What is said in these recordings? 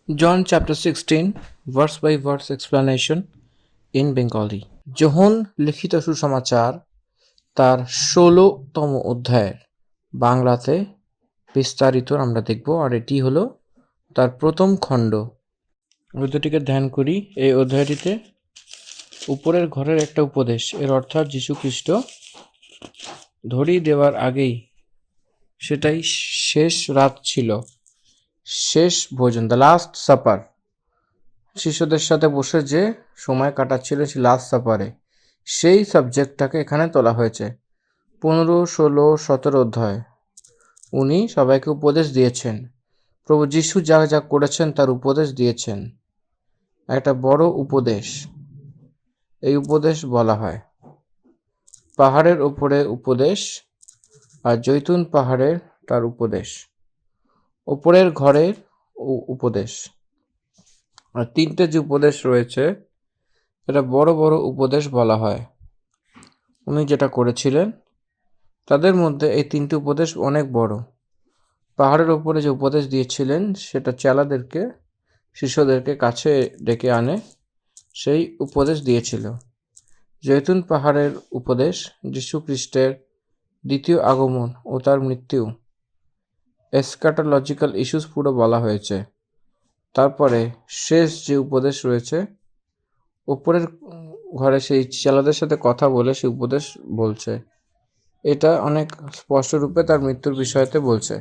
John chapter 16, verse by verse explanation in Bengali. যোহন লিখিত সুসমাচার তার 16তম অধ্যায়ের বাংলাতে বিস্তারিত আমরা দেখব, আর এটি হলো তার প্রথম খণ্ড। অধ্যায়টিকে ধ্যান করি। এই অধ্যায়টিতে উপরের ঘরের একটা উপদেশ, এর অর্থাৎ যীশু খ্রিস্ট ধরিয়ে দেওয়ার আগেই, সেটাই শেষ রাত ছিল, শেষ ভোজন, দ্য লাস্ট সাপার। শিষ্যদের সাথে বসে যে সময় কাটাচ্ছিল সেই লাস্ট সাপারে, সেই সাবজেক্টটাকে এখানে তোলা হয়েছে। 15, 16, 17 অধ্যায় উনি সবাইকে উপদেশ দিয়েছেন। প্রভু যিশু যা যা করেছেন তার উপদেশ দিয়েছেন, একটা বড় উপদেশ। এই উপদেশ বলা হয় পাহাড়ের ওপরে উপদেশ, আর জৈতুন পাহাড়ের তার উপদেশ, ওপরের ঘরের উপদেশ। আর তিনটে যে উপদেশ রয়েছে, এটা বড় বড় উপদেশ বলা হয়। উনি যেটা করেছিলেন তাদের মধ্যে এই তিনটি উপদেশ অনেক বড়। পাহাড়ের ওপরে যে উপদেশ দিয়েছিলেন সেটা চেলাদেরকে, শিষ্যদেরকে কাছে ডেকে আনে, সেই উপদেশ দিয়েছিল। জৈতুন পাহাড়ের উপদেশ যীশু খ্রিস্টের দ্বিতীয় আগমন ও তার মৃত্যু, এসকাটোলজিক্যাল ইস্যুস পুরো বলা হয়েছে। তারপরে শেষ যে উপদেশ রয়েছে, উপরের ঘরে সেই চেলাদের সাথে কথা বলে সেই উপদেশ বলছে, এটা অনেক স্পষ্ট রূপে তার মৃত্যুর বিষয়তে বলছে।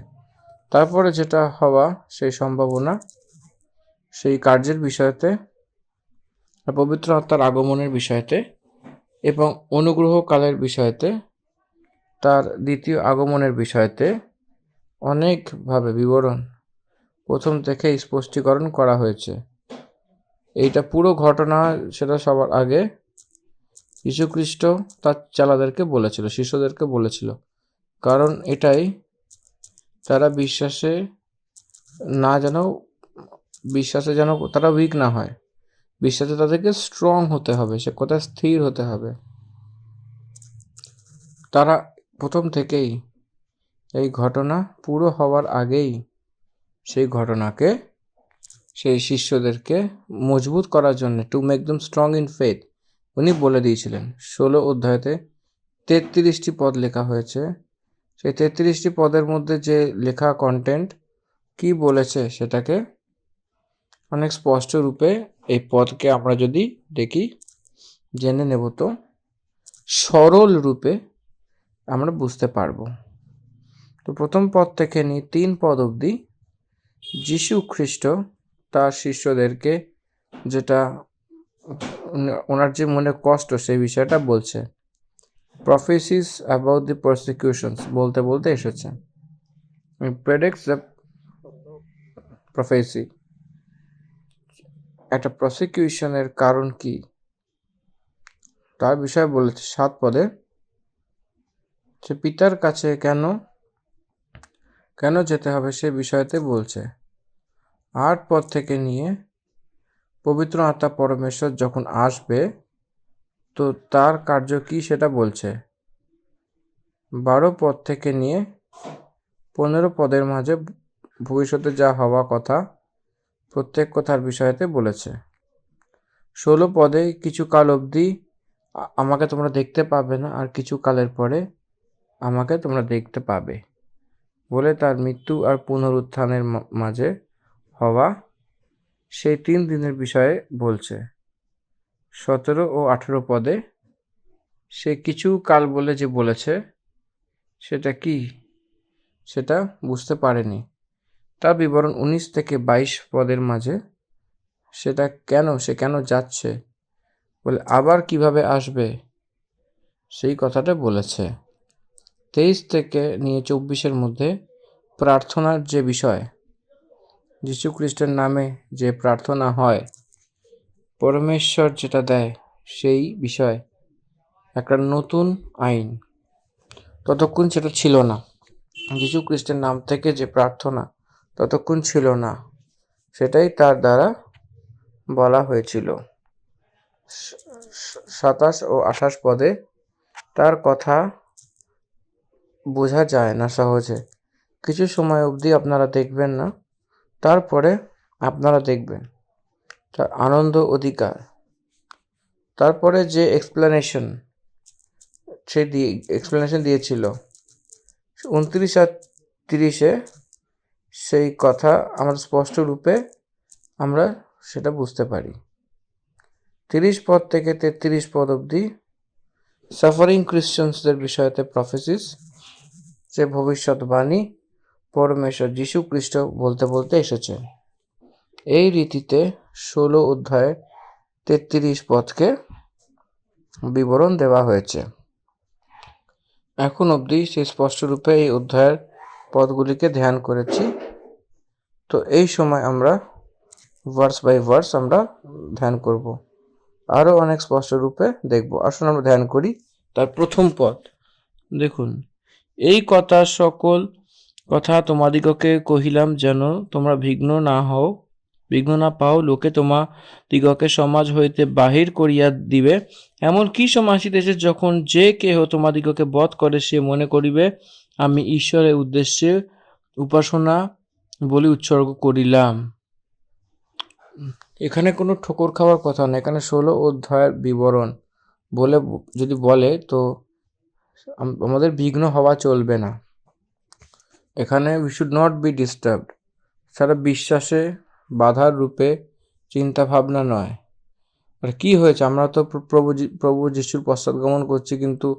তারপরে যেটা হওয়া সেই সম্ভাবনা, সেই কার্যের বিষয়তে, পবিত্র আত্মার আগমনের বিষয়তে এবং অনুগ্রহকালের বিষয়তে, তার দ্বিতীয় আগমনের বিষয়তে অনেকভাবে বিবরণ প্রথম থেকে স্পষ্টীকরণ করা হয়েছে। এইটা পুরো ঘটনা সেটা সবার আগে যীশুখ্রিস্ট তার চেলাদেরকে বলেছিল, শিষ্যদেরকে বলেছিল, কারণ এটাই তারা বিশ্বাসে যেন তারা উইক না হয়, বিশ্বাসে তাদেরকে স্ট্রং হতে হবে, সে কোথায় স্থির হতে হবে। তারা প্রথম থেকেই এই ঘটনা পুরো হওয়ার আগেই সেই ঘটনাকে, সেই শিষ্যদেরকে মজবুত করার জন্য, to make them strong in faith, উনি বলে দিয়েছিলেন। 16 অধ্যায়তে 33টি পদ লেখা হয়েছে। সেই 33টি পদের মধ্যে যে লেখা কন্টেন্ট কি বলেছে সেটাকে অনেক স্পষ্ট রূপে এই পদকে আমরা যদি দেখি, জেনে নেব, তো সরল রূপে আমরা বুঝতে পারবো। তো প্রথম পদ থেকে নিয়ে 3 পদ অবধি যীশু খ্রিস্ট তার শিষ্যদেরকে যেটা ওনার যে মনে কষ্ট সেই বিষয়টা বলছে। প্রফেসিস অ্যাবাউট দি প্রসিকিউশনস বলতে বলতে এসেছে। প্রেডিক্টস দ্য প্রফেসি, একটা প্রসিকিউশনের কারণ কি তার বিষয়ে বলেছে 7 পদে। সে পিতার কাছে কেন যেতে হবে সে বিষয়তে বলছে। 8 পদ থেকে নিয়ে পবিত্র আত্মা পরমেশ্বর যখন আসবে তো তার কার্য কি সেটা বলছে। 12 পদ থেকে নিয়ে 15 পদের মাঝে ভবিষ্যতে যা হওয়া কথা প্রত্যেক কথার বিষয়তে বলেছে। 16 পদে কিছু কাল অবধি আমাকে তোমরা দেখতে পাবে না, আর কিছু কালের পরে আমাকে তোমরা দেখতে পাবে বলে তার মৃত্যু আর পুনরুত্থানের মাঝে হওয়া সেই 3 দিনের বিষয়ে বলছে। 17 ও 18 পদে সে কিছু কাল বলে যে বলেছে সেটা কি সেটা বুঝতে পারেনি। তার বিবরণ 19 থেকে 22 পদের মাঝে সেটা সে কেন যাচ্ছে বলে, আবার কিভাবে আসবে সেই কথাটা বলেছে। 23 থেকে নিয়ে 24-এর মধ্যে প্রার্থনার যে বিষয়, যীশু খ্রিস্টের নামে যে প্রার্থনা হয়, পরমেশ্বর যেটা দেয় সেই বিষয়, একটা নতুন আইন, ততক্ষণ সেটা ছিল না। যীশু খ্রিস্টের নাম থেকে যে প্রার্থনা ততক্ষণ ছিল না, সেটাই তার দ্বারা বলা হয়েছিল। 27 ও 28 পদে তার কথা বোঝা যায় না সহজে, কিছু সময় অবধি আপনারা দেখবেন না, তারপরে আপনারা দেখবেন তার আনন্দ অধিকার। তারপরে যে এক্সপ্লেনেশন দিয়েছিল 29 আর 30-এ, সেই কথা আমরা স্পষ্ট রূপে আমরা সেটা বুঝতে পারি। 30 পদ থেকে 33 পদ অবধি সাফারিং ক্রিশ্চিয়ানসদের বিষয়তে প্রফেসিস, যে ভবিষ্যৎবাণী পরমেশ্বর যীশু খ্রিস্ট বলতে বলতে এসেছে। এই রীতিতে 16 অধ্যায়ে 33 পদকে বিবরণ দেওয়া হয়েছে। এখন অবধি সেই স্পষ্টরূপে এই অধ্যায়ের পদগুলিকে ধ্যান করেছি। তো এই সময় আমরা ভার্স বাই ভার্স আমরা ধ্যান করব, আরও অনেক স্পষ্টরূপে দেখব। আসুন আমরা ধ্যান করি তার প্রথম পদ। দেখুন, এই কথা সকল কথা তোমাদিগকে কহিলাম যেন তোমরা বিঘ্ন না পাও। লোকে তোমাদিগকে সমাজ হইতে বাহির করিয়া দিবে। এমন কি সময় আসিতেছে যখন যে কেহ তোমাদিগকে বধ করে সে মনে করিবে আমি ঈশ্বরের উদ্দেশ্যে উপাসনা বলি উৎসর্গ করিলাম। এখানে কোনো ঠোকর খাওয়ার কথা না, এখানে 16 অধ্যায়ের বিবরণ বলে যদি বলে তো আমাদের বিঘ্ন হওয়া চলবে না। এখানে we should not be disturbed. সারা বিশ্বাসে বাধার রূপে চিন্তা ভাবনা নয়। আর কি হয়েছে, আমরা তো প্রভু যিশুর পশ্চাৎগমন করছি, কিন্তু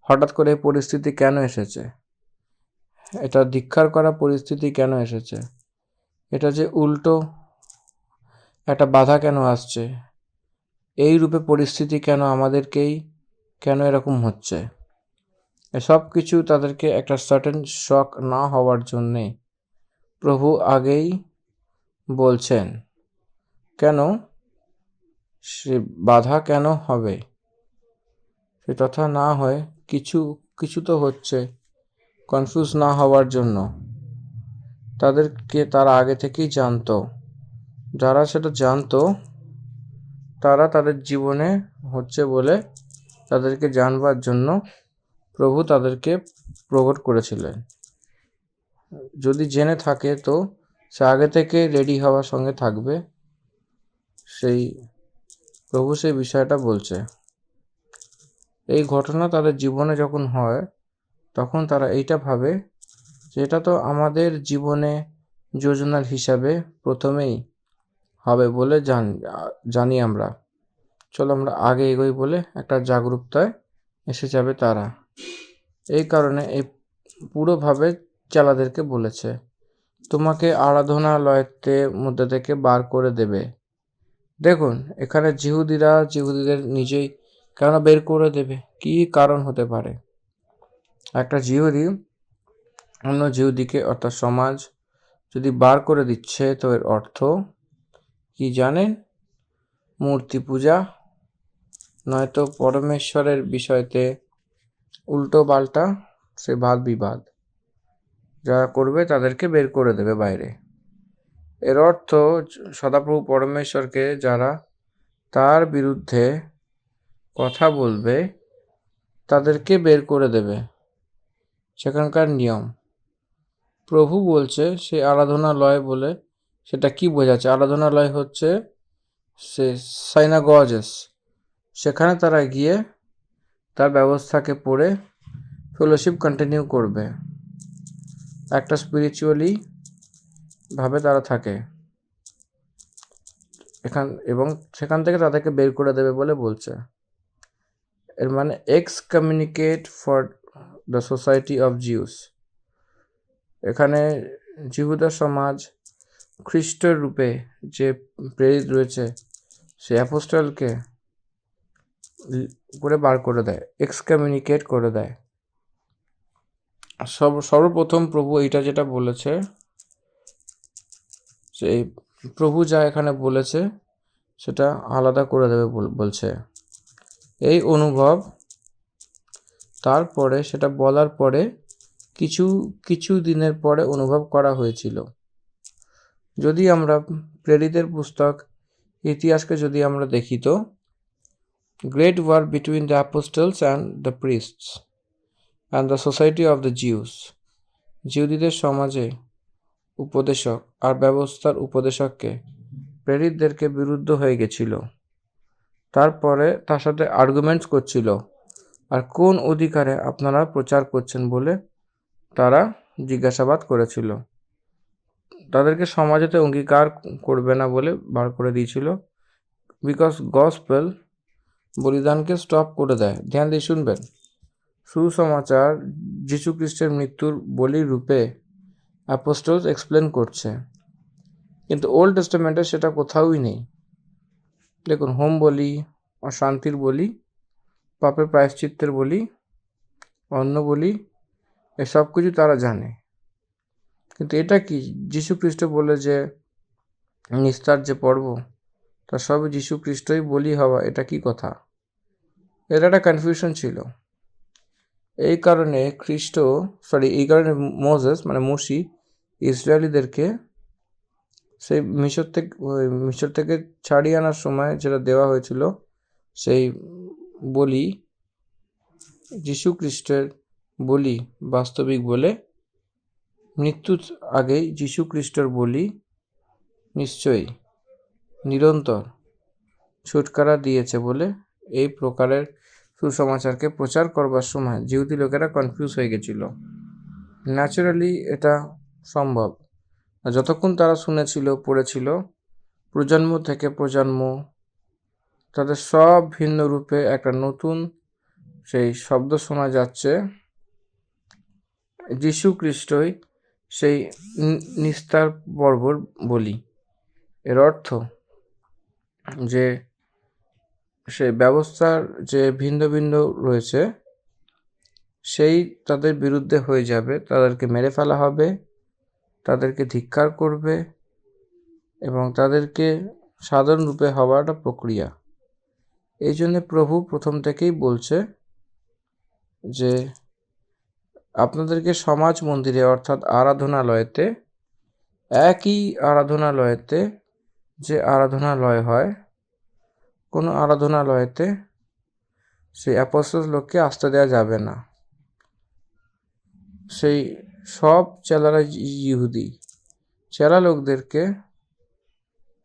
হঠাৎ করে এই পরিস্থিতি কেন এসেছে? এটা ধিক্কার করা পরিস্থিতি কেন এসেছে? এটা যে উল্টো একটা বাধা কেন আসছে? এই রূপে পরিস্থিতি কেন আমাদেরকেই কেন এরকম হচ্ছে? এসব কিছু তাদেরকে একটা সার্টেন শক না হওয়ার জন্যে প্রভু আগেই বলছেন। কেন সে বাধা কেন হবে? সে তথা না হয় কিছু তো হচ্ছে, কনফিউজ না হওয়ার জন্য। তারা আগে থেকেই জানতো। যারা সেটা জানতো তারা তাদের জীবনে হচ্ছে বলে তাদেরকে জানবার জন্য প্রভু তাদেরকে প্রকট করেছিলেন। যদি জেনে থাকে তো সে আগে থেকে রেডি হওয়ার সঙ্গে থাকবে। সেই প্রভু সেই বিষয়টা বলছে। এই ঘটনা তাদের জীবনে যখন হয় তখন তারা এইটা ভাবে যে এটা তো আমাদের জীবনে যোজনার হিসাবে প্রথমেই হবে বলে জানি আমরা। চলো আমরা আগে এগোই বলে একটা জাগরুকতায় এসে যাবে তারা। এই কারণে এই পুরোভাবে চেলাদেরকে বলেছে তোমাকে আরাধনালয়ের মধ্যে থেকে বার করে দেবে। দেখুন, এখানে জিহুদিদের নিজেই কেন বের করে দেবে? কি কারণ হতে পারে? একটা জিহুদি অন্য জিহুদিকে অর্থাৎ সমাজ যদি বার করে দিচ্ছে তো এর অর্থ কি জানেন? মূর্তি পূজা, নয়তো পরমেশ্বরের বিষয়তে উল্টো পাল্টা সে বাদ বিবাদ যারা করবে তাদেরকে বের করে দেবে বাইরে। এর অর্থ সদাপ্রভু পরমেশ্বরকে যারা তার বিরুদ্ধে কথা বলবে তাদেরকে বের করে দেবে। সেখানকার নিয়ম। প্রভু বলছে সে আরাধনালয় বলে সেটা কি বোঝাচ্ছে? আরাধনালয় হচ্ছে সে সাইনাগজেস, সেখানে তারা গিয়ে তার ব্যবস্থাকে পড়ে ফেলোশিপ কন্টিনিউ করবে, একটা স্পিরিচুয়ালি ভাবে তারা থাকে এবং সেখান থেকে তাদেরকে বের করে দেবে বলে বলছে। এর মানে excommunicate for the society of Jews. এখানে জিহুদা সমাজ খ্রিস্টের রূপে যে প্রেরিত রয়েছে সে অ্যাপোস্টলকে করে বার করে দেয়, এক্সকমিউনিকেট করে দেয়। সর্বপ্রথম প্রভু এইটা যেটা বলেছে, সেই প্রভু যা এখানে বলেছে সেটা আলাদা করে দেবে বলছে। এই অনুভব তারপরে সেটা বলার পরে কিছু দিনের পরে অনুভব করা হয়েছিল। যদি আমরা প্রেরিতের পুস্তক ইতিহাসকে যদি আমরা দেখি তো great war between the apostles and the priests and the society of the Jews. জিহুদীদের সমাজে উপদেশক আর ব্যবস্থার উপদেশককে প্রেরিতদেরকে বিরুদ্ধ হয়ে গেছিল। তারপরে তার সাথে আর্গুমেন্টস করছিল, আর কোন অধিকারে আপনারা প্রচার করছেন বলে তারা জিজ্ঞাসাবাদ করেছিল। তাদেরকে সমাজেতে অঙ্গীকার করবে না বলে বার করে দিয়েছিল, বিকজ গসপেল বলিদানকে স্টপ করে দেয়। ধ্যান দিয়ে শুনবেন, সুসমাচার যীশু খ্রিস্টের মৃত্যুর বলির রূপে অ্যাপোস্টলস এক্সপ্লেন করছে, কিন্তু ওল্ড টেস্টামেন্টে সেটা কোথাওই নেই। দেখুন, হোম বলি, অশান্তির বলি, পাপের প্রায়শ্চিত্তের বলি, অন্ন বলি, এসব কিছু তারা জানে, কিন্তু এটা কি যীশু খ্রিস্ট বলে যে নিস্তার যে পর্ব, তা সবই যীশু খ্রিস্টই বলি হওয়া, এটা কি কথা? এটা একটা কনফিউশন ছিল। এই কারণে মোসেস মানে মসি ইসরায়েলিদেরকে সেই মিশর থেকে ছাড়িয়ে আনার সময় যেটা দেওয়া হয়েছিল, সেই বলি যীশু খ্রিস্টের বলি বাস্তবিক বলে মৃত্যুর আগেই যীশু খ্রিস্টের বলি নিশ্চয়ই নিরন্তর ছুটকারা দিয়েছে বলে এই প্রকারের সুসমাচারকে প্রচার করবার সময় জিহুদি লোকেরা কনফিউজ হয়ে গেছিল। ন্যাচারালি এটা সম্ভব, যতক্ষণ তারা শুনেছিল, পড়েছিল, প্রজন্ম থেকে প্রজন্ম তাদের সব ভিন্ন রূপে একটা নতুন সেই শব্দ শোনা যাচ্ছে, যীশু খ্রিস্টই সেই নিস্তার পর্বর বলি। এর অর্থ যে সেই ব্যবস্থার যে ভিন্ন ভিন্ন রয়েছে সেই তাদের বিরুদ্ধে হয়ে যাবে, তাদেরকে মেরে ফেলা হবে, তাদেরকে ধিক্কার করবে এবং তাদেরকে সাধারণ রূপে হওয়ার একটা প্রক্রিয়া। এই জন্য প্রভু প্রথম থেকেই বলছে যে আপনাদেরকে সমাজ মন্দিরে অর্থাৎ আরাধনালয়েতে, একই আরাধনালয়েতে যে আরাধনালয় হয়, কোনো আরাধনালয়েতে সেই অ্যাপোস্টল লোককে আসতে দেওয়া যাবে না। সেই সব চেলারা ইহুদি, চেলা লোকদেরকে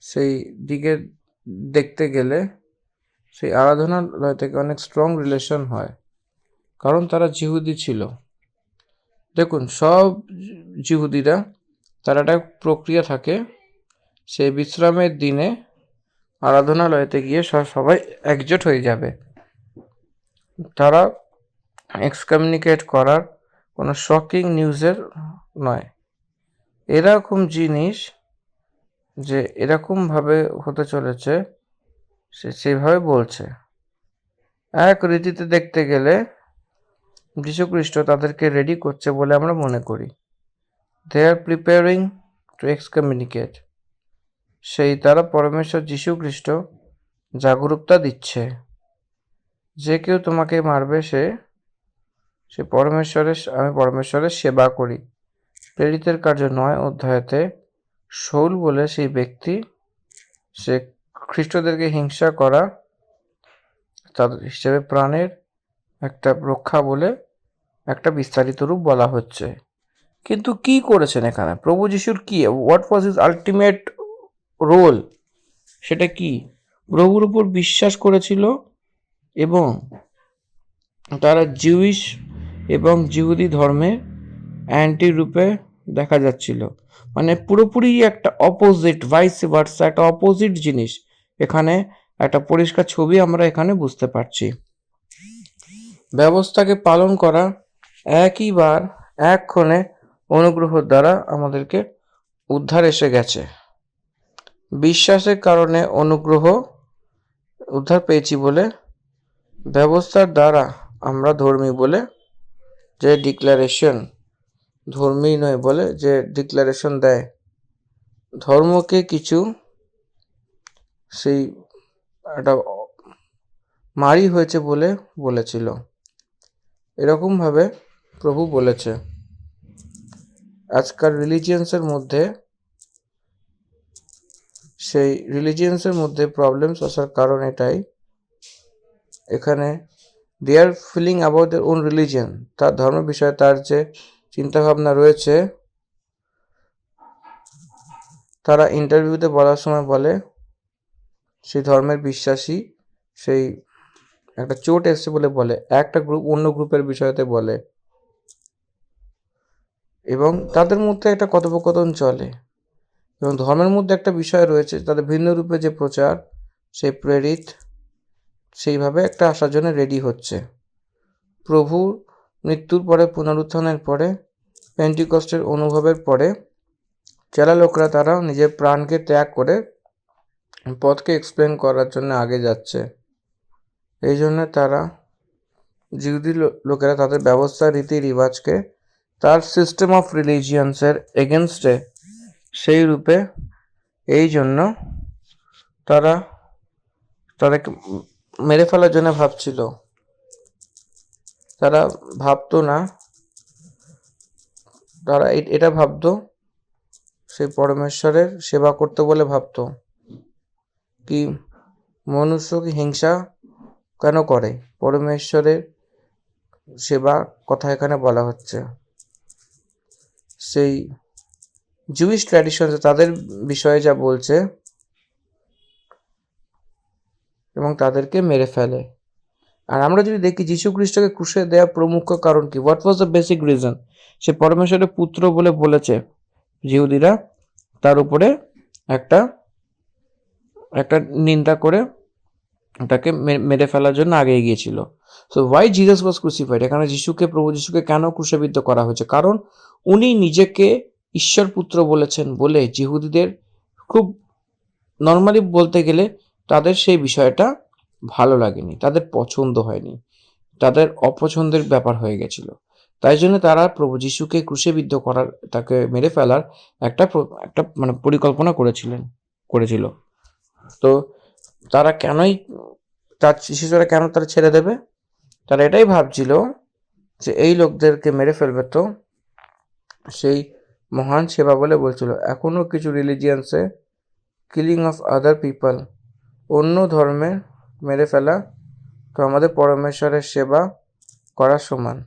সেই দিকে দেখতে গেলে সেই আরাধনালয় থেকে অনেক স্ট্রং রিলেশন হয়, কারণ তারা জিহুদি ছিল। দেখুন, সব জিহুদিরা তার একটা প্রক্রিয়া থাকে, সেই বিশ্রামের দিনে আরাধনালয়তে গিয়ে সবাই একজোট হয়ে যাবে। তারা এক্সকমিউনিকেট করার কোনো শকিং নিউজের নয়, এরকম জিনিস যে এরকমভাবে হতে চলেছে সে সেভাবে বলছে। এক রীতিতে দেখতে গেলে যীশুখ্রিস্ট তাদেরকে রেডি করছে বলে আমরা মনে করি। দে আর প্রিপেয়ারিং টু এক্সকমিউনিকেট। সেই তারা পরমেশ্বর যীশুখ্রিস্ট জাগরূকতা দিচ্ছে, যে কেউ তোমাকে মারবে সে আমি পরমেশ্বরের সেবা করি। প্রেরিতের কার্য 9 অধ্যায়তে শৌল বলে সেই ব্যক্তি, সে খ্রিস্টদেরকে হিংসা করা তাদের হিসেবে প্রাণের একটা রক্ষা বলে একটা বিস্তারিত রূপ বলা হচ্ছে। কিন্তু কি করেছেন এখানে প্রভু যিশুর? কি, what was his ultimate role? সেটা কি? প্রভুর উপর বিশ্বাস করেছিল এবং তারা জিউইশ এবং জিহুদি ধর্মে অ্যান্টি রূপে দেখা যাচ্ছিল, মানে পুরোপুরি একটা অপোজিট, ভাইস ভার্সা, একটা অপোজিট জিনিস। এখানে একটা পরিষ্কার ছবি আমরা এখানে বুঝতে পারছি। ব্যবস্থাকে পালন করা একইবার এক্ষণে অনুগ্রহ দ্বারা আমাদেরকে উদ্ধার এসে গেছে। বিশ্বাসের কারণে উদ্ধার পেয়েছি বলে, ব্যবস্থার দ্বারা আমরা ধর্মী বলে যে ডিক্লারেশন, ধর্মী নয় বলে যে ডিক্লারেশন দেয়, ধর্মকে কিছু সেই একটা মারি হয়েছে বলে বলেছিল, এরকমভাবে প্রভু বলেছে। আজকাল রিলিজিয়ান্সের মধ্যে প্রবলেমস আসার কারণ এটাই, এখানে they are feeling about their own religion, তার ধর্ম বিষয়ে তার যে চিন্তাভাবনা রয়েছে তারা ইন্টারভিউতে বলার সময় বলে সেই ধর্মের বিশ্বাসী সেই একটা চোট এসছে বলে বলে, একটা গ্রুপ অন্য গ্রুপের বিষয়তে বলে, এবং তাদের মধ্যে একটা কথোপকথন চলে। এবং ধর্মের মধ্যে একটা বিষয় রয়েছে, তাদের ভিন্ন রূপে যে প্রচার, সেই প্রেরিত সেইভাবে একটা আসার জন্য রেডি হচ্ছে। প্রভুর মৃত্যুর পরে, পুনরুত্থানের পরে, পেন্টিকস্টের অনুভবের পরে চেলা লোকরা তারা নিজের প্রাণকে ত্যাগ করে পথকে এক্সপ্লেন করার জন্য আগে যাচ্ছে। এই জন্য তারা জিহুদি লোকেরা তাদের ব্যবস্থা, রীতি রিবাজকে তার সিস্টেম অফ রিলিজিয়ান্সের এগেনস্টে সেই রূপে, এই জন্য তারা তাদেরকে মেরে ফেলার জন্য ভাবছিল। তারা ভাবতো না, তারা এটা ভাবতো সেই পরমেশ্বরের সেবা করতে বলে ভাবতো। কি মনুষ্য কি হিংসা কেন করে? পরমেশ্বরের সেবা কথা এখানে বলা হচ্ছে। সেই জুইশ ট্র্যাডিশন তাদের বিষয়ে যা বলছে এবং তাদেরকে মেরে ফেলে। আর আমরা যদি দেখি যীশু খ্রিস্টকে ক্রুশে দেওয়া প্রমুখ কারণ কি, what was the basic reason? সে পরমেশ্বরের পুত্র বলে বলেছে জিহুদিরা, তার উপরে একটা একটা নিন্দা করে তাকে মেরে ফেলার জন্য আগে এগিয়েছিল। সো ওয়াই জিজাস ওয়াজ ক্রুসিফাইড? এখানে প্রভু যিশুকে কেন ক্রুশবিদ্ধ করা হয়েছে? কারণ উনি নিজেকে ঈশ্বর পুত্র বলেছেন বলে জিহুদিদের খুব নর্মালি বলতে গেলে তাদের সেই বিষয়টা ভালো লাগেনি, তাদের পছন্দ হয়নি, তাদের অপছন্দের ব্যাপার হয়ে গেছিল। তাই জন্য তারা প্রভু যিশুকে ক্রুশবিদ্ধ করার, তাকে মেরে ফেলার একটা মানে পরিকল্পনা করেছিল। তো তারা কেনই তার শিশুরা কেন তারা ছেড়ে দেবে? তারা এটাই ভাবছিল যে এই লোকদেরকে মেরে ফেলবে তো সেই মহান সেবা বলে বলছিল। এখনো কিছু রিলিজিয়ান্সে কিলিং অফ আদার পিপল, অন্য ধর্মে মেরে ফেলা তো আমাদের পরমেশ্বরের সেবা করার সমান।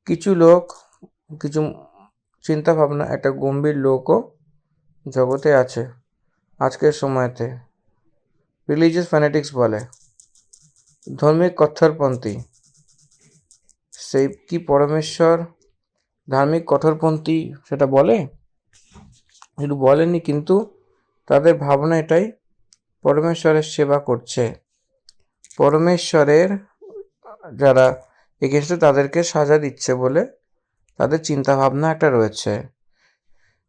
কিছু লোক, কিছু চিন্তা ভাবনা, একটা গম্ভীর লোকও জগতে আছে আজকের সময়তে, রিলিজিয়াস ফ্যানেটিক্স বলে, ধর্মিক কট্টরপন্থী। সেই কি পরমেশ্বর ধার্মিক কঠোরপন্থী সেটা বলে? একটু বলেনি, কিন্তু তাদের ভাবনা এটাই, পরমেশ্বরের সেবা করছে, পরমেশ্বরের যারা এগেনস্টে তাদেরকে সাজা দিচ্ছে বলে তাদের চিন্তা ভাবনা একটা রয়েছে।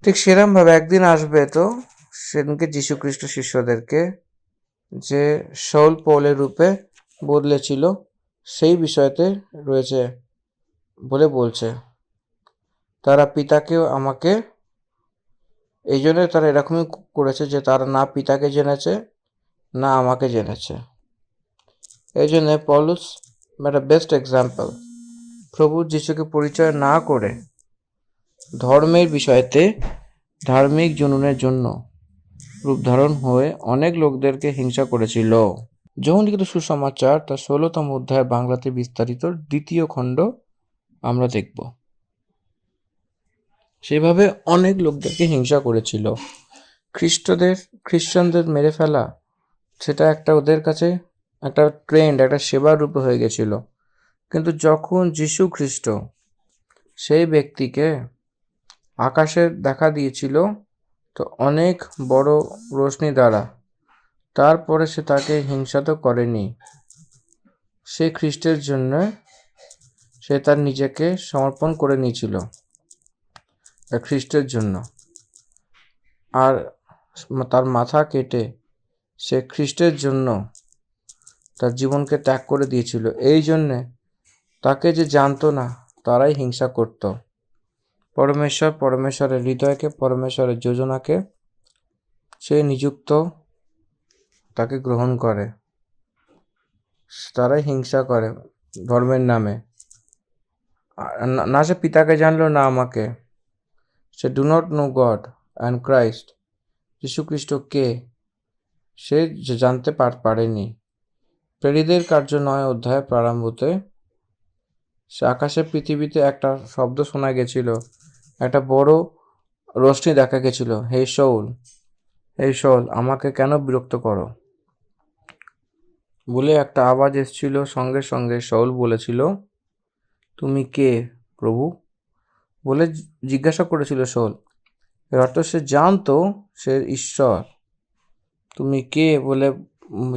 ঠিক সেরমভাবে একদিন আসবে তো সেদিনকে যীশু খ্রিস্ট শিষ্যদেরকে যে শৌল পৌলের রূপে বদলেছিল সেই বিষয়তে রয়েছে বলে বলছে। তারা পিতাকেও আমাকে, এই জন্য তারা এরকমই করেছে যে তারা না পিতাকে জেনেছে না আমাকে জেনেছে। এই জন্য পৌলুস একটা বেস্ট এক্সাম্পল, প্রভু যিশুকে পরিচয় না করে ধর্মের বিষয়তে ধার্মিক জুনুনের জন্য রূপ ধারণ হয়ে অনেক লোকদেরকে হিংসা করেছিল। যোহন লিখিত সুসমাচার তার 16তম অধ্যায় বাংলাতে বিস্তারিত 2য় খণ্ড আমরা দেখব। সেভাবে অনেক লোকদেরকে হিংসা করেছিল। খ্রিস্টানদের মেরে ফেলা সেটা একটা ওদের কাছে একটা ট্রেন্ড, একটা সেবার রূপে হয়ে গেছিল। কিন্তু যখন যীশু খ্রিস্ট সেই ব্যক্তিকে আকাশে দেখা দিয়েছিল তো অনেক বড় রোশনি দ্বারা, তারপরে সে তাকে হিংসা তো করেনি। সে খ্রিস্টের জন্য সে তার নিজেকে সমর্পণ করে নিয়েছিল খ্রিস্টের জন্য, আর তার মাথা কেটে সে খ্রিস্টের জন্য তার জীবনকে ত্যাগ করে দিয়েছিল। এই জন্যে তাকে যে জানতো না তারাই হিংসা করত। পরমেশ্বরের হৃদয়কে, পরমেশ্বরের যোজনাকে সে নিযুক্ত তাকে গ্রহণ করে, তারাই হিংসা করে ধর্মের নামে। না সে পিতাকে জানলো না আমাকে, সে do not know God and Christ, যীশু খ্রিস্ট কে সে জানতে পারেনি। প্রেরিতদের কার্য 9 অধ্যায় প্রারম্ভতে সে আকাশে পৃথিবীতে একটা শব্দ শোনা গেছিল, একটা বড় রোশনি দেখা গেছিল, হে শৌল এই শাউল, আমাকে কেন বিরক্ত করো বলে একটা আওয়াজ এসেছিল। সঙ্গে সঙ্গে শাউল বলেছিল, তুমি কে প্রভু বলে জিজ্ঞাসা করেছিল শাউল। এর অর্থ সে জানতো সে ঈশ্বর। তুমি কে বলে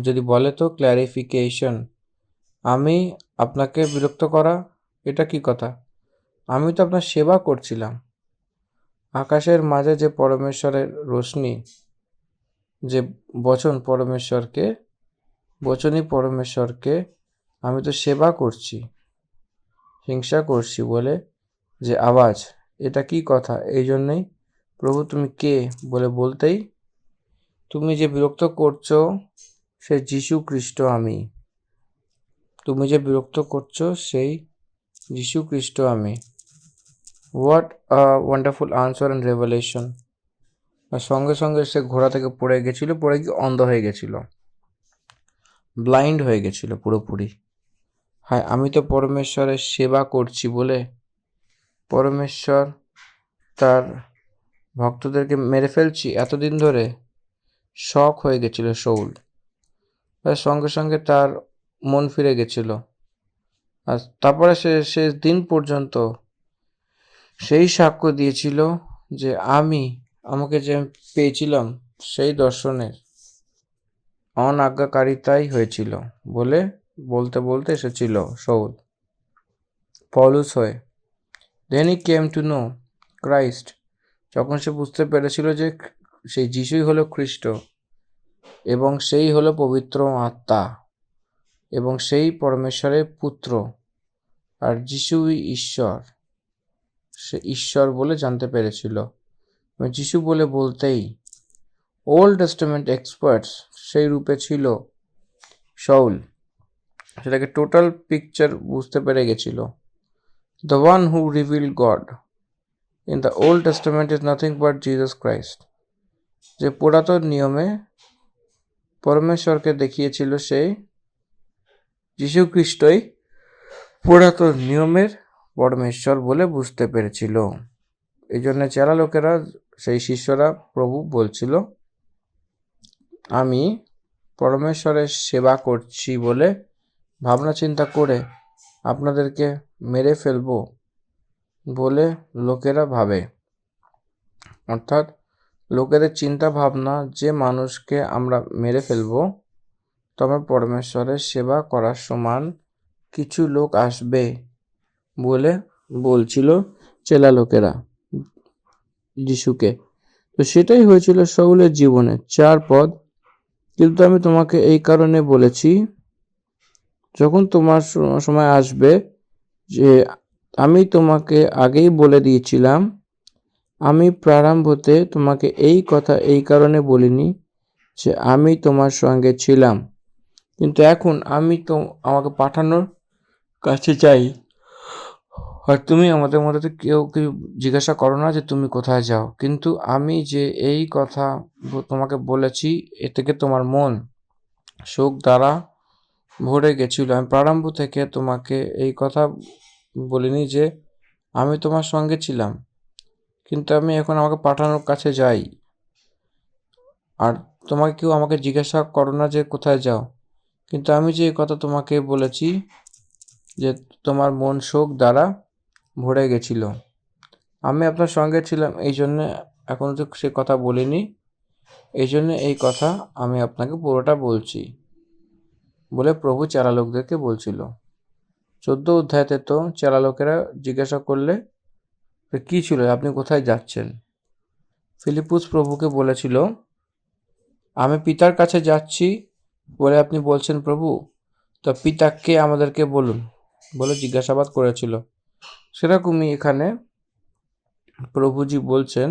যদি বলে তো ক্ল্যারিফিকেশন, আমি আপনাকে বিরক্ত করা, এটা কি কথা? আমি তো আপনার সেবা করছিলাম। আকাশের মাঝে যে পরমেশ্বরের রোশনি, যে বচনই পরমেশ্বরকে আমি তো সেবা করছি, হিংসা করছি বলে যে আওয়াজ, এটা কি কথা? এই জন্যই প্রভু তুমি কে বলে বলতেই তুমি যে বিরক্ত করছো সে যীশু খ্রিস্ট আমি। তুমি যে বিরক্ত করছো সেই যীশু খ্রিস্ট আমি। What a wonderful answer and revelation. আর সঙ্গে সঙ্গে সে ঘোড়া থেকে পড়ে গিয়ে অন্ধ হয়ে গেছিল, ব্লাইন্ড হয়ে গেছিল পুরোপুরি। হ্যাঁ, আমি তো পরমেশ্বরের সেবা করছি বলে পরমেশ্বর তার ভক্তদেরকে মেরে ফেলছি এতদিন ধরে, শক হয়ে গেছিল শাউল। তার সঙ্গে সঙ্গে তার মন ফিরে গেছিল। আর তারপরে সে শেষ দিন পর্যন্ত সেই সাক্ষ্য দিয়েছিল যে আমাকে যে পেয়েছিলাম সেই দর্শনের অনাজ্ঞাকারিতাই হয়েছিল বলে বলতে বলতে এসেছিল শাউল পৌলুস হয়ে। দেন হি কেম টু নো ক্রাইস্ট, যখন সে বুঝতে পেরেছিল যে সেই যিশুই হলো খ্রিস্ট এবং সেই হলো পবিত্র আত্মা এবং সেই পরমেশ্বরের পুত্র, আর যিশুই ঈশ্বর, সে ঈশ্বর বলে জানতে পেরেছিল। যিশু বলে বলতেই ওল্ড টেস্টামেন্ট এক্সপার্টস সেই রূপে ছিল শাউল, সেটাকে টোটাল পিকচার বুঝতে পেরে গেছিল। The one who revealed god in the old testament is nothing but Jesus Christ. যে পুরাতন নিয়মে পরমেশ্বরকে দেখিয়েছিল সেই যীশু খ্রিস্টই পুরাতন নিয়মের পরমেশ্বর বলে বুঝতে পেরেছিল। এই জন্য চেলা লোকেরা, সেই শিষ্যরা প্রভু বলছিল, আমি পরমেশ্বরের সেবা করছি বলে ভাবনা চিন্তা করে আপনাদেরকে মেরে ফেলবো বলে লোকেরা ভাবে। অর্থাৎ লোকেদের চিন্তা ভাবনা যে মানুষকে আমরা মেরে ফেলবো তবে পরমেশ্বরের সেবা করার সমান কিছু লোক আসবে বলে বলছিল চেলা লোকেরা যিশুকে। তো সেটাই হয়েছিল শাউলের জীবনে 4 পদ। কিন্তু আমি তোমাকে এই কারণে বলেছি, যখন তোমার সময় আসবে, যে আমি তোমাকে আগেই বলে দিয়েছিলাম, আমি প্রারম্ভতে তোমাকে এই কথা এই কারণে বলিনি যে আমি তোমার সঙ্গে ছিলাম, কিন্তু এখন আমি তো আমাকে পাঠানোর কাছে যাই, আর তুমি আমাদের মধ্যে কেউ জিজ্ঞাসা করো না যে তুমি কোথায় যাও। কিন্তু আমি যে এই কথা তোমাকে বলেছি এ থেকে তোমার মন শোক দ্বারা ভরে গেছিল। আমি প্রারম্ভ থেকে তোমাকে এই কথা বলিনি যে আমি তোমার সঙ্গে ছিলাম, কিন্তু আমি এখন আমাকে পাঠানোর কাছে যাই, আর তোমাকে কেউ আমাকে জিজ্ঞাসা করো না যে কোথায় যাও। কিন্তু আমি যে এই কথা তোমাকে বলেছি যে তোমার মন শোক দ্বারা ভরে গেছিল, আমি আপনার সঙ্গে ছিলাম, এই জন্যে এখন তো সে কথা বলিনি, এই জন্য এই কথা আমি আপনাকে পুরোটা বলছি বলে প্রভু চেলা লোকদেরকে বলছিল। 14 অধ্যায়তে তো চেলা লোকেরা জিজ্ঞাসা করলে কি ছিল, আপনি কোথায় যাচ্ছেন? ফিলিপুস প্রভুকে বলেছিল, আমি পিতার কাছে যাচ্ছি বলে আপনি বলছেন প্রভু, তো পিতাকে আমাদেরকে বলুন বলে জিজ্ঞাসাবাদ করেছিল। সেরকমই এখানে প্রভুজি বলছেন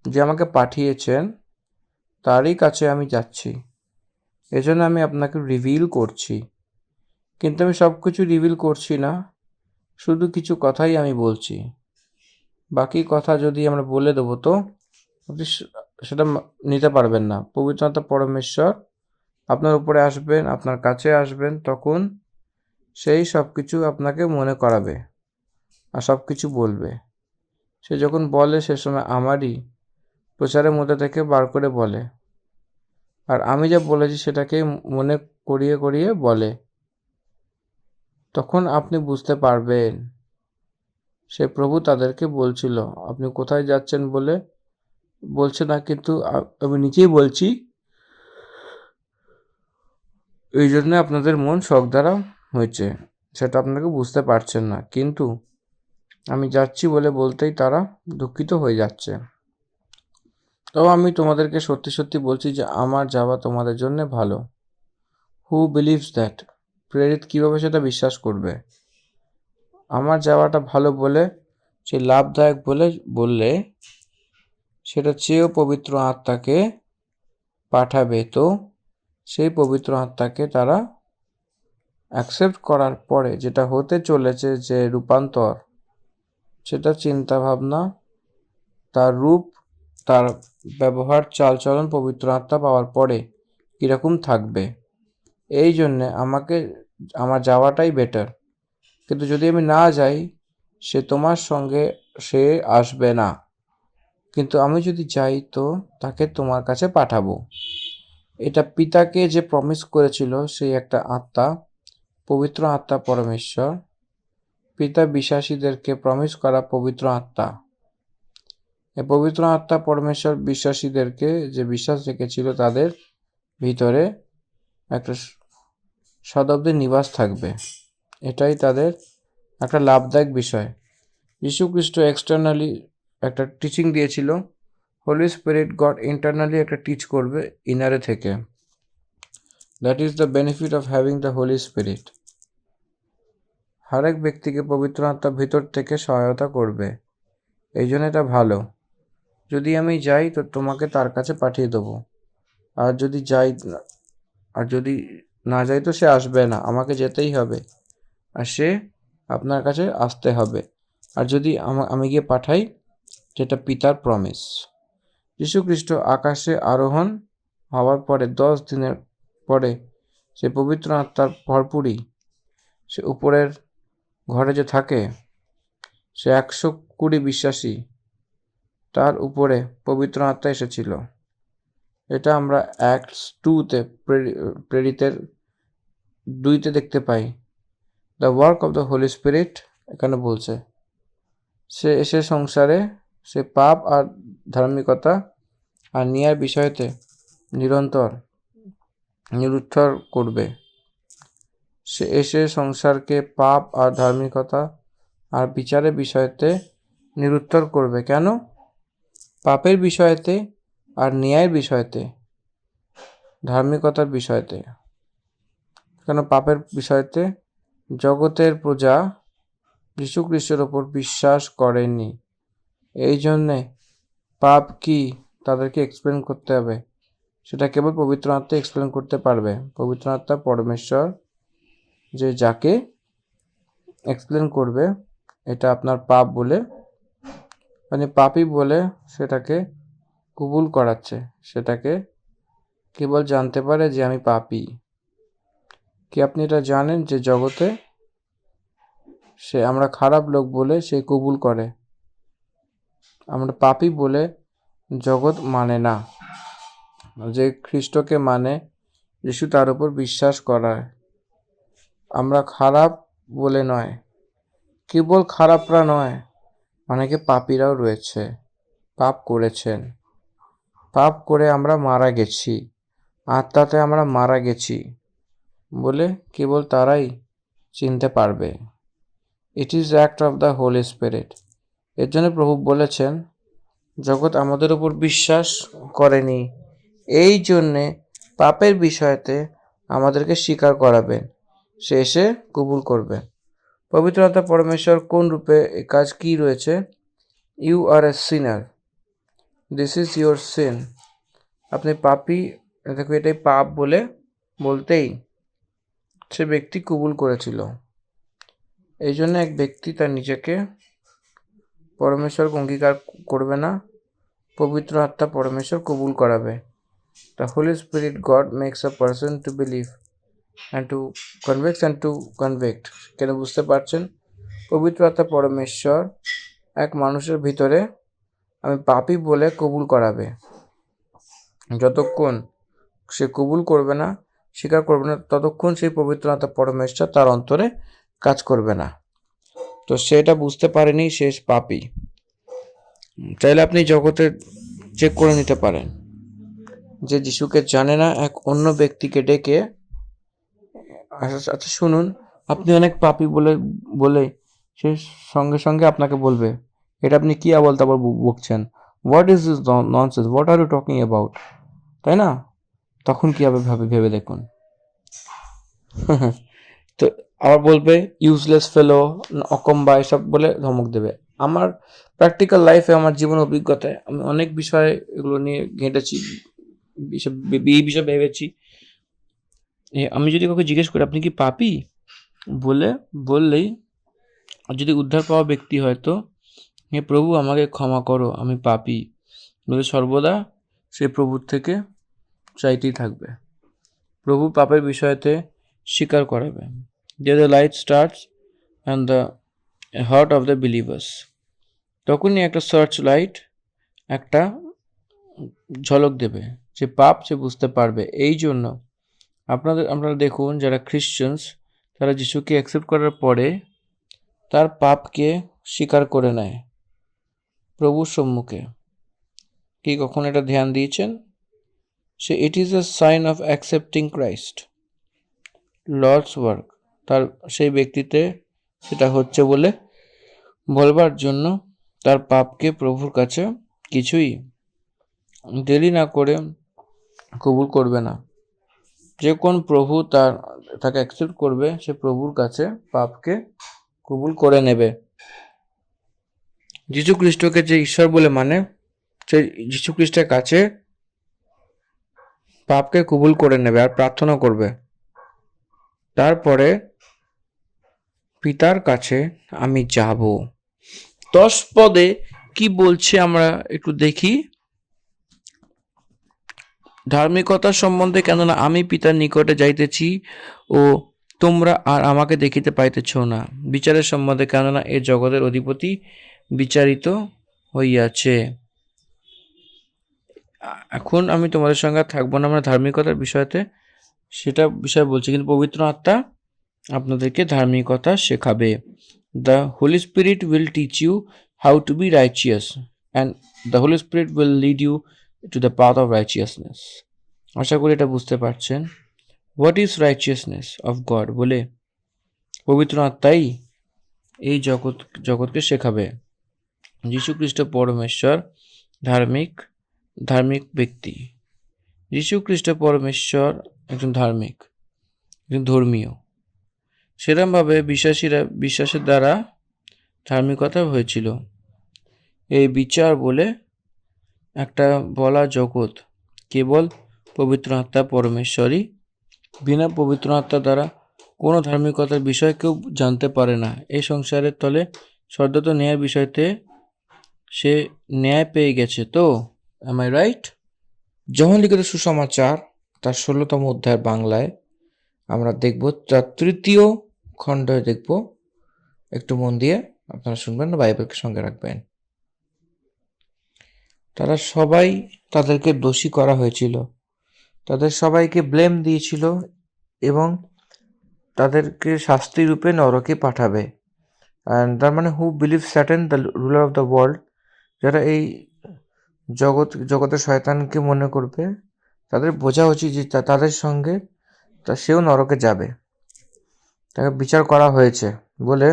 যে আমাকে পাঠিয়েছেন তারই কাছে আমি যাচ্ছি, এজন্য আমি আপনাকে রিভিল করছি। কিন্তু আমি সব কিছু রিভিল করছি না, শুধু কিছু কথাই আমি বলছি। বাকি কথা যদি আমরা বলে দেবো তো আপনি সেটা নিতে পারবেন না। পবিত্র আত্মা পরমেশ্বর আপনার উপরে আসবেন, আপনার কাছে আসবেন, তখন সেই সব কিছু আপনাকে মনে করাবে আর সব কিছু বলবে। সে যখন বলে সে সময় আমারই প্রচারের মধ্যে থেকে বার করে বলে, আর আমি যা বলেছি সেটাকে মনে করিয়ে করিয়ে বলে। তখন আপনি বুঝতে পারবেন সে প্রভু তাদেরকে বলছিল, আপনি কোথায় যাচ্ছেন বলে বলছে না, কিন্তু আমি নিজেই বলছি, এই জন্য আপনাদের মন শক দ্বারা হয়েছে, সেটা আপনাকে বুঝতে পারছেন না, কিন্তু আমি যাচ্ছি বলে বলতেই তারা দুঃখিত হয়ে যাচ্ছে। তবে আমি তোমাদেরকে সত্যি সত্যি বলছি যে আমার যাওয়া তোমাদের জন্য ভালো। Who believes that? প্রেরিত কীভাবে সেটা বিশ্বাস করবে? আমার যাওয়াটা ভালো বলে, সে লাভদায়ক বলে বললে সেটা চেয়েও পবিত্র আত্মাকে পাঠাবে, তো সেই পবিত্র আত্মাকে তারা অ্যাকসেপ্ট করার পরে যেটা হতে চলেছে, যে রূপান্তর, সেটা চিন্তাভাবনা, তার রূপ, তার ব্যবহার, চালচলন পবিত্র আত্মা পাওয়ার পরে কীরকম থাকবে। এই জন্যে আমার যাওয়াটাই বেটার। কিন্তু যদি আমি না যাই, সে তোমার সঙ্গে সে আসবে না, কিন্তু আমি যদি যাই তো তাকে তোমার কাছে পাঠাবো। এটা পিতাকে যে প্রমিস করেছিল সেই একটা আত্মা, পবিত্র আত্মা পরমেশ্বর, পিতা বিশ্বাসীদেরকে প্রমিস করা পবিত্র আত্মা। এই পবিত্র আত্মা পরমেশ্বর বিশ্বাসীদেরকে যে বিশ্বাস রেখেছিল তাদের ভিতরে একটা সদব্দে নিবাস থাকবে, এটাই তাদের একটা লাভদায়ক বিষয়। যীশু খ্রিস্ট এক্সটার্নালি একটা টিচিং দিয়েছিল, হোলি স্পিরিট গড ইন্টারনালি একটা টিচ করবে ইনারে থেকে। That is the benefit of having the Holi spirit. হরেক ব্যক্তিকে পবিত্র আত্মা ভিতর থেকে সহায়তা করবে, এই জন্য এটা ভালো। যদি আমি যাই তো তোমাকে তার কাছে পাঠিয়ে দেবো, আর যদি না যাই তো সে আসবে না, আমাকে যেতেই হবে, আর সে আপনার কাছে আসতে হবে। আর যদি আমি গিয়ে পাঠাই, যেটা পিতার প্রমিস। যীশু খ্রিস্ট আকাশে আরোহণ হওয়ার পরে 10 দিনের পরে সে পবিত্র আত্মার ভরপুরই, সে উপরের ঘরে যে থাকে, সে 120 বিশ্বাসী, তার উপরে পবিত্র আত্মা এসেছিল। এটা আমরা অ্যাক্টস 2-তে প্রেরিতের 2-তে দেখতে পাই। The work of the Holi Spirit এখানে বলছে, সে এসে সংসারে সে পাপ আর ধার্মিকতা আর ন্যায়ের বিষয়তে নিরন্তর নিরুত্তর করবে। সে এসে সংসারকে পাপ আর ধার্মিকতা আর বিচারের বিষয়তে নিরুত্তর করবে। কেন? পাপের বিষয়তে আর ন্যায়ের বিষয়তে, ধার্মিকতার বিষয়তে। কেন পাপের বিষয়তে? জগতের প্রজা যীশু খ্রিস্টের ওপর বিশ্বাস করেনি, এই জন্যে পাপ কি তাদেরকে এক্সপ্লেন করতে হবে, সেটা কেবল পবিত্র আত্মা এক্সপ্লেন করতে পারবে। পবিত্র আত্মা পরমেশ্বর যে যাকে এক্সপ্লেন করবে এটা আপনার পাপ বলে, মানে পাপই বলে সেটাকে কবুল করাচ্ছে, সেটাকে কেবল জানতে পারে যে আমি পাপী। কি আপনি এটা জানেন যে জগতে আমরা খারাপ লোক বলে সে কবুল করে, আমরা পাপী বলে জগৎ মানে না। যে খ্রিস্টকে মানে, যিশু তার উপর বিশ্বাস করায়, আমরা খারাপ বলে নয়, কেবল খারাপরা নয়, অনেকে পাপীরাও রয়েছে, পাপ করেছেন, পাপ করে আমরা মারা গেছি, আত্মাতে আমরা মারা গেছি বলে কেবল তারাই চিনতে পারবে। It is act of the Holi spirit. এর জন্য প্রভু বলেছেন, জগৎ আমাদের উপর বিশ্বাস করেনি, এই জন্যে পাপের বিষয়তে আমাদেরকে স্বীকার করাবেন, সে এসে কবুল করবে। পবিত্র আত্মা পরমেশ্বর কোন রূপে কাজ কি রয়েছে? You are a sinner, this is your sin. আপনি পাপী, দেখো এটাই পাপ বলে বলতেই সে ব্যক্তি কবুল করেছিল। এই জন্য এক ব্যক্তি তার নিজেকে পরমেশ্বরকে অঙ্গীকার করবে না, পবিত্র আত্মা পরমেশ্বর কবুল করাবে। The Holi spirit God makes a person to believe and to convict. কেন বুঝতে পারছেন? পবিত্র আত্মা পরমেশ্বর এক মানুষের ভিতরে আমি পাপী বলে কবুল করাবে। যতক্ষণ সে কবুল করবে না, স্বীকার করবে না, ততক্ষণ সেই পবিত্র আত্মা পরমেশ্বর তার অন্তরে কাজ করবে না। তো সেটা বুঝতে পারেনি, সে পাপী। চাইলে আপনি জগতে চেক করে নিতে পারেন যে যিশুকে জানে না এক অন্য ব্যক্তিকে ডেকে, আচ্ছা শুনুন, আপনি অনেক পাপী বলে বলে সে সঙ্গে সঙ্গে আপনাকে বলবে, এটা আপনি কি আবল তাবল বকছেন, what is this nonsense, what are you talking about, তাই না? তখন কি হবে ভেবে দেখুন। তো আবার বলবে ইউজলেস ফেলো, অকম্বা, এসব বলে ধমক দেবে। আমার প্র্যাকটিক্যাল লাইফে, আমার জীবন অভিজ্ঞতায় আমি অনেক বিষয় এগুলো নিয়ে ঘেঁটেছি, এই বিষয় ভেবেছি। আমি যদি কাউকে জিজ্ঞেস করি আপনি কি পাপী বললেই, যদি উদ্ধার পাওয়া ব্যক্তি হয় তো, হে প্রভু আমাকে ক্ষমা করো আমি পাপী বলে সর্বদা সে প্রভুর থেকে চাইতেই থাকবে। প্রভু পাপের বিষয়তে স্বীকার করাবে। The light starts and the heart of the believers. তখনই একটা সার্চ লাইট, একটা ঝলক দেবে, যে পাপ সে বুঝতে পারবে। এই জন্য আপনারা দেখুন, যারা খ্রিশ্চানস তারা যিশুকে অ্যাকসেপ্ট করার পরে তার পাপকে স্বীকার করে নেয় প্রভুর সম্মুখে। কি কখন এটা ধ্যান দিয়েছেন? সে it is a sign of accepting Christ Lord's work. তার সেই ব্যক্তিতে সেটা হচ্ছে বলে বলবার জন্য তার পাপকে প্রভুর কাছে কিছুই দেরি না করে কবুল করবে না। যে কোন প্রভু তাকে অ্যাকসেপ্ট করবে, সে প্রভুর কাছে পাপকে কবুল করে নেবে। যীশু খ্রিস্টকে যে ঈশ্বর বলে মানে, সে যীশু খ্রিস্টের কাছে পাপকে কবুল করে নেবে আর প্রার্থনা করবে। তারপরে পিতার কাছে আমি যাব। 10 পদে কি বলছে আমরা একটু দেখি। ধার্মিকতার সম্বন্ধে, কেননা আমি পিতার নিকটে যাইতেছি ও তোমরা আর আমাকে দেখিতে পাইতেছ না। বিচারের সম্বন্ধে, কেননা এ জগতের অধিপতি বিচারিত হইয়াছে। এখন আমি তোমাদের সঙ্গে থাকবো না, আমরা ধার্মিকতার বিষয়তে সেটা বিষয় বলছি, কিন্তু পবিত্র আত্মা আপনাদেরকে ধার্মিকতা শেখাবে। The Holi Spirit will teach you how to be righteous and the Holi Spirit will lead you to the path of righteousness. আশা করি এটা বুঝতে পারছেন। What is righteousness of God বলে পবিত্র আত্মাই এই জগৎকে শেখাবে। যীশু খ্রিস্ট পরমেশ্বর ধার্মিক ব্যক্তি। যীশু খ্রিস্ট পরমেশ্বর একজন ধার্মিক, একজন ধর্মীয়। সেরকমভাবে বিশ্বাসের দ্বারা ধার্মিকতা হয়েছিল। এই বিচার বলে একটা বলা জগৎ কেবল পবিত্র আত্মা পরমেশ্বরই। বিনা পবিত্র আত্মা দ্বারা কোনো ধার্মিকতার বিষয় কেউ জানতে পারে না। এই সংসারের তলে সদ্যত ন্যায়ের বিষয়তে সে ন্যায় পেয়ে গেছে। তো am I right? যোহন লিখিত সুসমাচার তার 16তম অধ্যায় বাংলায় আমরা দেখব, তার 3য় খণ্ডে দেখব। একটু মন দিয়ে আপনারা শুনবেন, বাইবেলকে সঙ্গে রাখবেন। তারা সবাই তাদেরকে দোষী করা হয়েছিল, তাদের সবাইকে ব্লেম দিয়েছিল এবং তাদেরকে শাস্তি রূপে নরকে পাঠাবে। তার মানে who believe Satan the ruler of the world, যারা এই জগতের শয়তানকে মনে করবে, তাদের বোঝা উচিত যে তাদের সঙ্গে সেও নরকে যাবে। তাকে বিচার করা হয়েছে বলে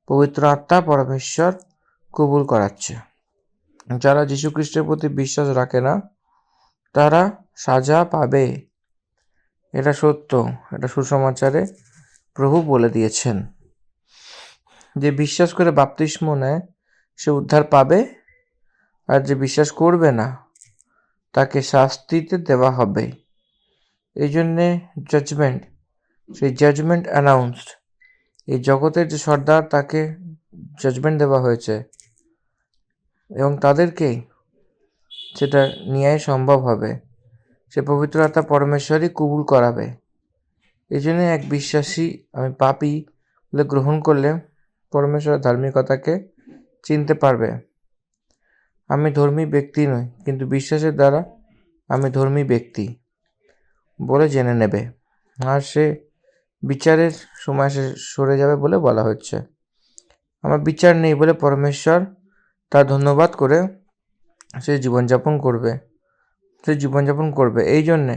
পবিত্র আত্মা পরমেশ্বর কবুল করাচ্ছে। যারা যীশু খ্রিস্টের প্রতি বিশ্বাস রাখে না তারা সাজা পাবে। এটা সত্য, এটা সুসমাচারে প্রভু বলে দিয়েছেন। যে বিশ্বাস করে বাপ্তিস্ম নেয় সে উদ্ধার পাবে, আর যে বিশ্বাস করবে না তাকে শাস্তিতে দেওয়া হবে। এই জন্যে সেই জাজমেন্ট অ্যানাউন্সড। এই জগতের যে সর্দার, তাকে জাজমেন্ট দেওয়া হয়েছে এবং তাদেরকেই সেটা ন্যায় সম্ভব হবে। সে পবিত্র আত্মা পরমেশ্বরই কবুল করাবে। এই জন্য এক বিশ্বাসী আমি পাপী বলে গ্রহণ করলে পরমেশ্বরের ধার্মিকতাকে চিনতে পারবে। আমি ধর্মী ব্যক্তি নই, কিন্তু বিশ্বাসের দ্বারা আমি ধর্মী ব্যক্তি বলে জেনে নেবে, আর সে বিচারের সময় সে সরে যাবে বলে বলা হচ্ছে। আমার বিচার নেই বলে পরমেশ্বর তার ধন্যবাদ করে সে জীবনযাপন করবে। এই জন্যে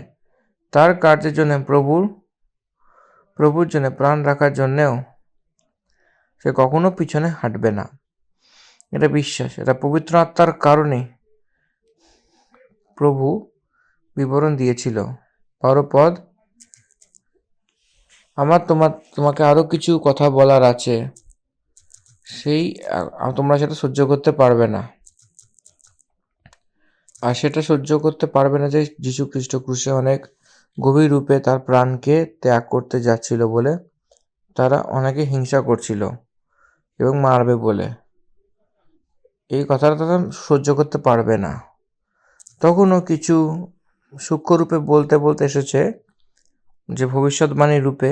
তার কার্যের জন্য প্রভুর জন্য প্রাণ রাখার জন্যেও সে কখনো পিছনে হাঁটবে না। এটা বিশ্বাস, এটা পবিত্র আত্মার কারণে প্রভু বিবরণ দিয়েছিল। 12 পদ, আমার তোমাকে আরো কিছু কথা বলার আছে, তোমরা সেটা সহ্য করতে পারবে না। আর সেটা সহ্য করতে পারবে না যে যীশু খ্রিস্ট ক্রুশে অনেক গভীর রূপে তার প্রাণকে ত্যাগ করতে যাচ্ছিল বলে তারা অনেকে হিংসা করছিল এবং মারবে বলে। এই কথাটা তারা সহ্য করতে পারবে না। তখনও কিছু সূক্ষ্ম রূপে বলতে এসেছে যে ভবিষ্যৎবাণী রূপে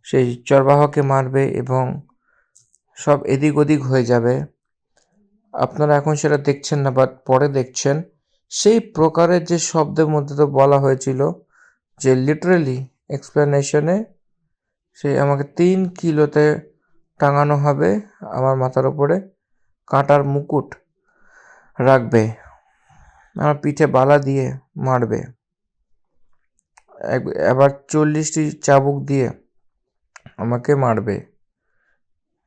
সেই চরবাহকে মারবে এবং সব এদিক ওদিক হয়ে যাবে। আপনারা এখন সেটা দেখছেন না, বাট পরে দেখছেন। সেই প্রকারের যে শব্দের মধ্যে তো বলা হয়েছিল যে লিটারেলি এক্সপ্লেনেশনে সে আমাকে 3 কিলোতে টাঙানো হবে, আমার মাথার ওপরে কাঁটার মুকুট রাখবে, আমার পিঠে বালা দিয়ে মারবে, আবার 40টি চাবুক দিয়ে আমাকে মারবে,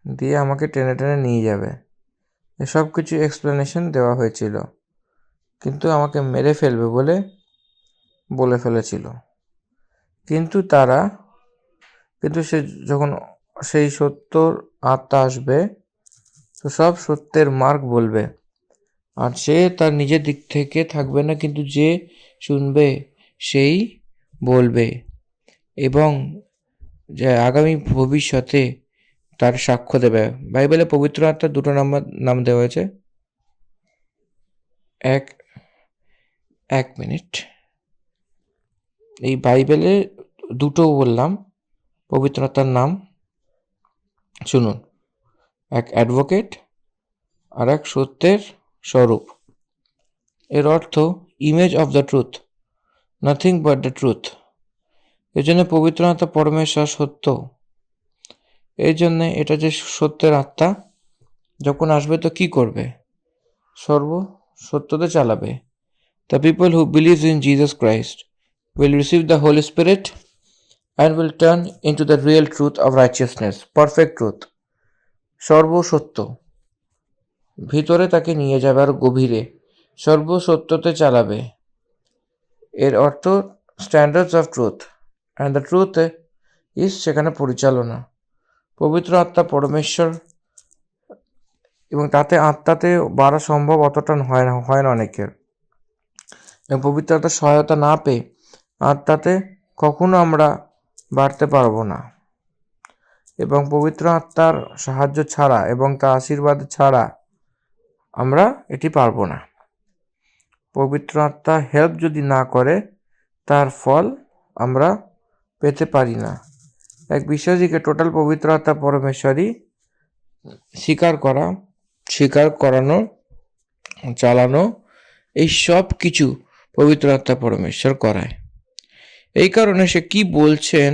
দিয়ে আমাকে টেনে টেনে নিয়ে যাবে। এসব কিছু এক্সপ্লেনেশন দেওয়া হয়েছিল, কিন্তু আমাকে মেরে ফেলবে বলে ফেলেছিল। কিন্তু সে যখন সেই সত্যর আত্মা আসবে তো সব সত্যের মার্গ বলবে, আর সে তার নিজের দিক থেকে থাকবে না, কিন্তু যে শুনবে সেই বলবে, এবং যে আগামী ভবিষ্যতে তার সাক্ষ্য দেবে। বাইবেলে পবিত্র আত্মার 2টো নাম দেওয়া হয়েছে। এক মিনিট, এই বাইবেলে 2টো বললাম পবিত্র আত্মার নাম, শুনুন। এক অ্যাডভোকেট আর এক সত্যের স্বরূপ। এর অর্থ image of the truth, nothing but the truth. এই জন্য পবিত্র আত্মা পরমেশ্বর সত্য। এই জন্যে এটা যে সত্যের আত্মা যখন আসবে তো কি করবে? সত্যতে চালাবে। The people who believe in Jesus Christ will receive the Holy Spirit and will turn into the real truth of righteousness, perfect truth. সর্বসত্য ভিতরে তাকে নিয়ে যাবে আর গভীরে সর্বসত্যতে চালাবে। এর অর্থ standards of truth and the truth is সেখানে পরিচালনা। পবিত্র আত্মা পরমেশ্বর, এবং আত্মাতে বাড়া সম্ভব অতটা হয় না অনেকের। এবং পবিত্র আত্মার সহায়তা না পেয়ে আত্মাতে কখনো আমরা বাড়তে পারবো না, এবং পবিত্র আত্মার সাহায্য ছাড়া এবং তার আশীর্বাদ ছাড়া আমরা এটি পারবো না। পবিত্র আত্মা হেল্প যদি না করে তার ফল আমরা পেতে পারি না। এক বিশ্বাসীকে টোটাল পবিত্র আত্মা পরমেশ্বরই স্বীকার করানো, চালানো, এই সব কিছু পবিত্র আত্মা পরমেশ্বর করায়। এই কারণে সে কি বলছেন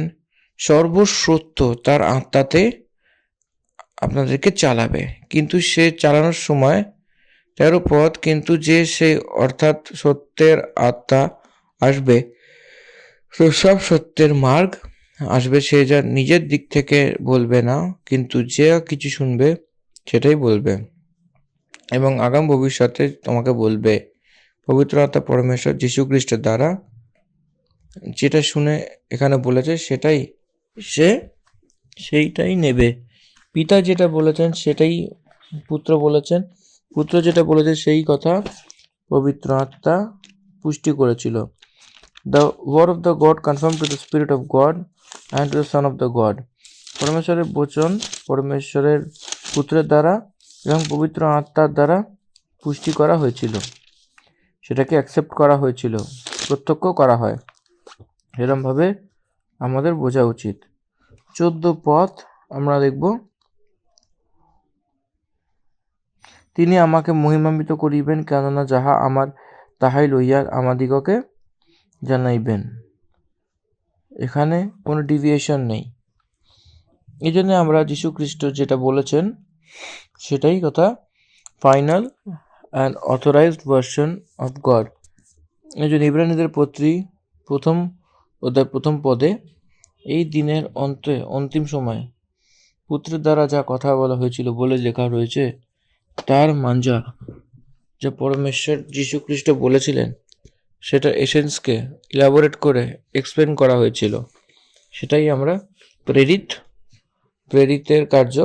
সর্বসত্য তার আত্মাতে আপনাদেরকে চালাবে, কিন্তু সে চালানোর সময় 13 পদ, কিন্তু যে সে অর্থাৎ সত্যের আত্মা আসবে তো সব সত্যের মার্গ আসবে, সে যা নিজের দিক থেকে বলবে না, কিন্তু যে কিছু শুনবে সেটাই বলবে এবং আগাম ভবিষ্যতে তোমাকে বলবে। পবিত্র আত্মা পরমেশ্বর যীশু খ্রিস্টের দ্বারা যেটা শুনে এখানে বলেছে সেইটাই নেবে। পিতা যেটা বলেছেন সেটাই পুত্র বলেছেন, পুত্র যেটা বলেছে সেই কথা পবিত্র আত্মা পুষ্টি করেছিল। The word of the God confirmed to the Spirit of God and to the Son of the God. পরমেশ্বরের বচন পরমেশ্বরের পুত্রের দ্বারা এবং পবিত্র আত্মার দ্বারা পুষ্টি করা হয়েছিল, সেটাকে অ্যাকসেপ্ট করা হয়েছিল, প্রত্যক্ষ করা হয়, এরমভাবে আমাদের বোঝা উচিত। 14 পদ আমরা দেখব। তিনি আমাকে মহিমান্বিত করিবেন, কেননা যাহা আমার তাহাই লইয়া আমাদিগকে জানাইবেন। এখানে কোনো ডিভিয়েশন নেই। এই জন্য আমরা যীশু খ্রিস্ট যেটা বলেছেন সেটাই কথা, final and authorised version of god. এই জন্য ইব্রানীদের পত্রী প্রথম অধ্যায় প্রথম পদে এই দিনের অন্তে অন্তিম সময় পুত্রের দ্বারা যা কথা বলা হয়েছিল বলে লেখা রয়েছে, তার মাঞ্জা যা পরমেশ্বর যীশু খ্রিস্ট বলেছিলেন সেটা এসেন্সকে ইলাবোরেট করে এক্সপ্লেন করা হয়েছিল। সেটাই আমরা প্রেরিতের কার্য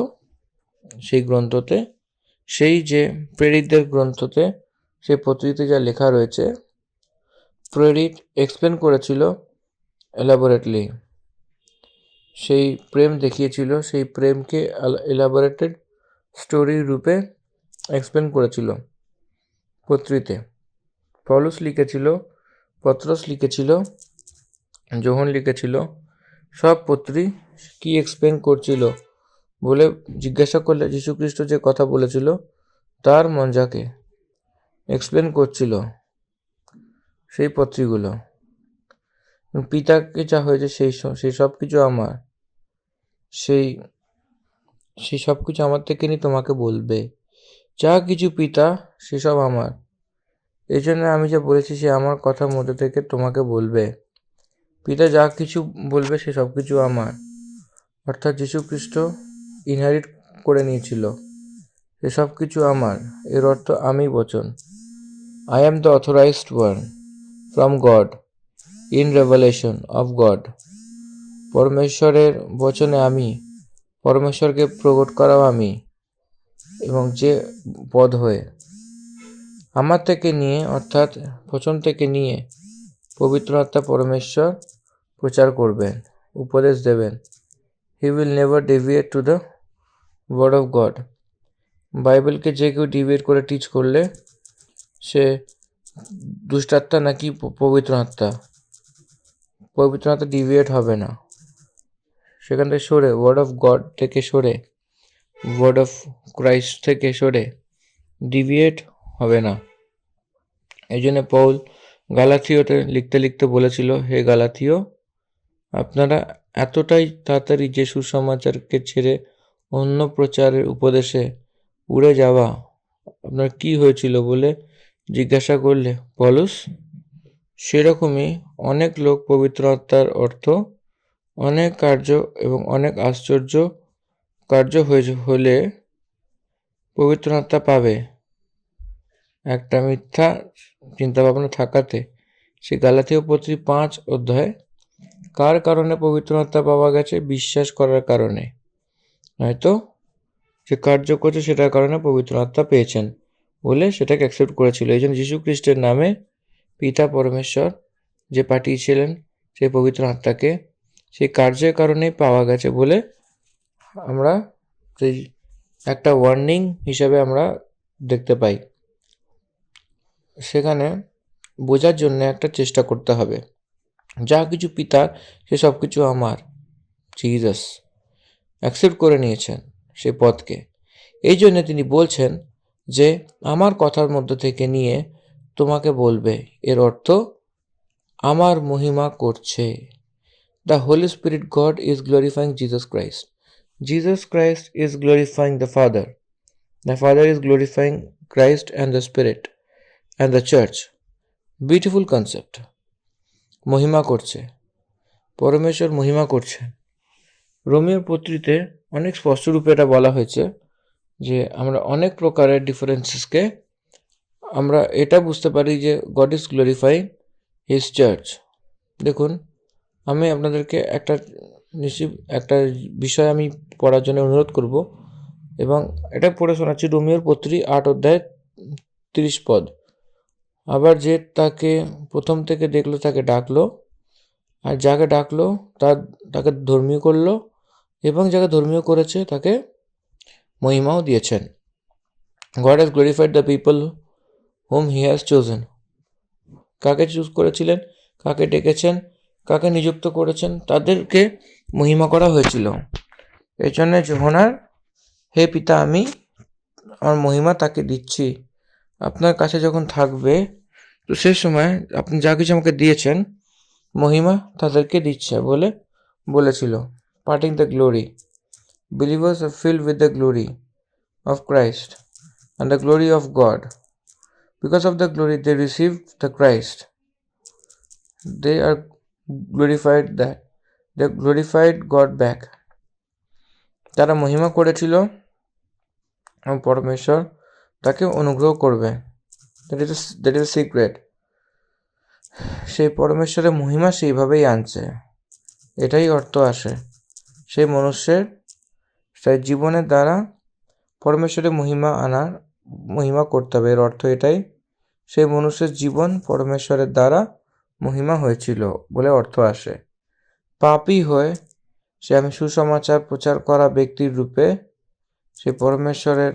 সেই গ্রন্থতে, সেই যে প্রেরিতদের গ্রন্থতে সেই পত্রিতে যা লেখা রয়েছে, প্রেরিত এক্সপ্লেন করেছিল এলাবোরেটলি, সেই প্রেম দেখিয়েছিল, সেই প্রেমকে এলাবোরেটেড স্টোরি রূপে এক্সপ্লেন করেছিল পত্রিতে। পৌলুস লিখেছিল, পত্রস লিখেছিল, যোহন লিখেছিল, সব পত্রী কি এক্সপ্লেন করছিল বলে জিজ্ঞাসা করলে যীশুখ্রিস্ট যে কথা বলেছিল তার মঞ্জাকে এক্সপ্লেন করছিল সেই পত্রীগুলো। পিতাকে যা হয়েছে সেই সব কিছু আমার, সেই সব কিছু আমার থেকে নিয়ে তোমাকে বলবে। যা কিছু পিতা সেসব আমার, এই জন্য আমি যা বলেছি সে আমার কথার মধ্যে থেকে তোমাকে বলবে। পিতা যা কিছু বলবে সে সব কিছু আমার, অর্থাৎ যীশুখ্রিস্ট ইনহেরিট করে নিয়েছিল সে সব কিছু আমার। এর অর্থ আমি বচন, I am the authorised one from God in revelation of God. পরমেশ্বরের বচনে আমি, পরমেশ্বরকে প্রকট করাও আমি, এবং যে পদ হয়ে আমার থেকে নিয়ে, অর্থাৎ বচন থেকে নিয়ে পবিত্র আত্মা পরমেশ্বর প্রচার করবেন, উপদেশ দেবেন। He will never deviate to the word of God. বাইবেলকে যে কেউ ডিভিয়েট করে টিচ করলে সে দুষ্টাত্মা নাকি পবিত্র আত্মা, পবিত্র আত্মা ডিভিয়েট হবে না, সেখান থেকে সরে, ওয়ার্ড অফ গড থেকে সরে, ওয়ার্ড অফ ক্রাইস্ট থেকে সরে ডিভিয়েট হবে না। এই জন্য পৌল গালাথীয়তে লিখতে লিখতে বলেছিল, হে গালাথীয়, আপনারা এতটাই তাড়াতাড়ি যে সুসমাচারকে ছেড়ে অন্য প্রচারের উপদেশে উড়ে যাওয়া, আপনার কি হয়েছিল বলে জিজ্ঞাসা করলে পৌলুস সেরকমই অনেক লোক পবিত্র আত্মার অর্থ অনেক কার্য এবং অনেক আশ্চর্য কার্য হলে পবিত্র আত্মা পাবে, একটা মিথ্যা চিন্তাভাবনা থাকাতে। সে গালাথীয় পত্রী 5 অধ্যায়, কার কারণে পবিত্র আত্মা পাওয়া গেছে? বিশ্বাস করার কারণে, হয়তো যে কার্য করছে সেটার কারণে পবিত্র আত্মা পেয়েছেন বলে সেটাকে অ্যাকসেপ্ট করেছিল। এই জন্য যীশু খ্রিস্টের নামে পিতা পরমেশ্বর যে পাঠিয়েছিলেন সেই পবিত্র আত্মাকে, সেই কার্যের কারণেই পাওয়া গেছে বলে আমরা সেই একটা ওয়ার্নিং হিসাবে আমরা দেখতে পাই। সেখানে বোঝার জন্য একটা চেষ্টা করতে হবে, যা কিছু পিতার সে সব কিছু আমার। জিসাস অ্যাকসেপ্ট করে নিয়েছেন সেই পথকে, এই জন্য তিনি বলছেন যে আমার কথার মধ্যে থেকে নিয়ে তোমাকে বলবে। এর অর্থ আমার মহিমা করছে। The Holi spirit God is glorifying Jesus Christ, Jesus Christ is glorifying the father is glorifying Christ and the spirit and the church. Beautiful concept. মহিমা করছে, পরমেশ্বর মহিমা করছে। রোমীয় পত্রিতে অনেক স্পষ্ট রূপে এটা বলা হয়েছে যে আমরা অনেক প্রকারের ডিফারেন্সেসকে আমরা এটা বুঝতে পারি যে god is glorifying his church. দেখুন, আমি আপনাদেরকে একটা বিষয় আমি পড়ার জন্য অনুরোধ করব এবং এটা পড়ে শোনাচ্ছি। রোমীয় পত্রী 8 অধ্যায় 30 পদ। আবার যে তাকে প্রথম থেকে দেখলো তাকে ডাকলো, আর যাকে ডাকলো তাকে ধর্মীয় করলো, এবং যাকে ধর্মীয় করেছে তাকে মহিমাও দিয়েছেন। God has glorified the people whom he has chosen. কাকে চুজ করেছিলেন, কাকে ডেকেছেন, কাকে নিযুক্ত করেছেন, তাদেরকে মহিমা করা হয়েছিল। এই জন্য যোহনার, হে পিতা, আমি আমার মহিমা তাকে দিচ্ছি। আপনার কাছে যখন থাকবে, তো সেই সময় আপনি যা কিছু আমাকে দিয়েছেন, মহিমা তাদেরকে দিচ্ছে বলে বলেছিল। Parting the glory, believers are filled with the glory of Christ and the glory of God. Because of the glory they received the Christ, they are glorified that they glorified God back. তারা মহিমা করেছিল এবং পরমেশ্বর তাকে অনুগ্রহ করবে। That is secret. সেই পরমেশ্বরের মহিমা সেইভাবেই আনছে, এটাই অর্থ আসে। সেই মনুষ্যের তাই জীবনের দ্বারা পরমেশ্বরের মহিমা করতে হবে। এর অর্থ এটাই, সেই মনুষ্যের জীবন পরমেশ্বরের দ্বারা মহিমা হয়েছিল বলে অর্থ আসে। পাপী হয়ে সে আমি সুসমাচার প্রচার করা ব্যক্তির রূপে সেই পরমেশ্বরের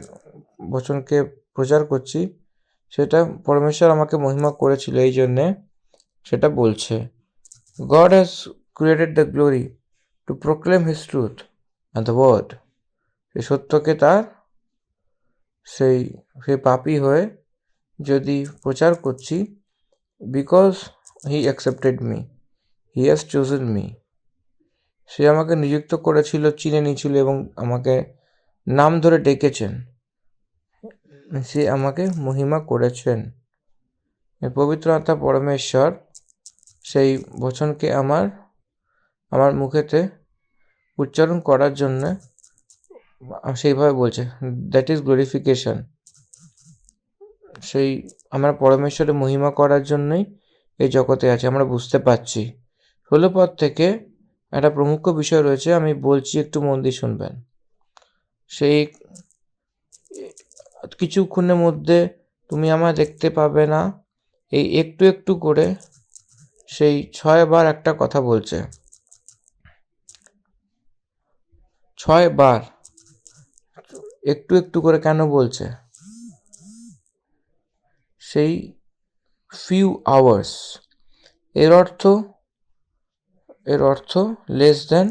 বচনকে প্রচার করছি, সেটা পরমেশ্বর আমাকে মহিমা করেছিল, এই জন্যে সেটা বলছে। God has created the glory to proclaim his truth and the word. সেই সত্যকে তার সেই পাপী হয়ে যদি প্রচার করছি, because he accepted me, he has chosen me. সে আমাকে নিযুক্ত করেছিল, চিনে নিয়েছিল এবং আমাকে নাম ধরে ডেকেছেন। সে আমাকে মহিমা করেছেন। পবিত্র আত্মা পরমেশ্বর সেই বচনকে আমার মুখেতে উচ্চারণ করার জন্য সেইভাবে বলছে। That is glorification. সেই আমরা পরমেশ্বরের মহিমা করার জন্যই এই জগতে আছে, আমরা বুঝতে পারছি। 16 পদ থেকে একটা প্রমুখ বিষয় রয়েছে, আমি বলছি, একটু মন দিয়ে শুনবেন। সেই কিছুক্ষণের মধ্যে তুমি আমায় দেখতে পাবে না, এই একটু একটু করে সেই 6 বার একটা কথা বলছে। 6 বার একটু একটু করে কেন বলছে? সেই ফিউ আওয়ার্স, এর অর্থ লেস দেন,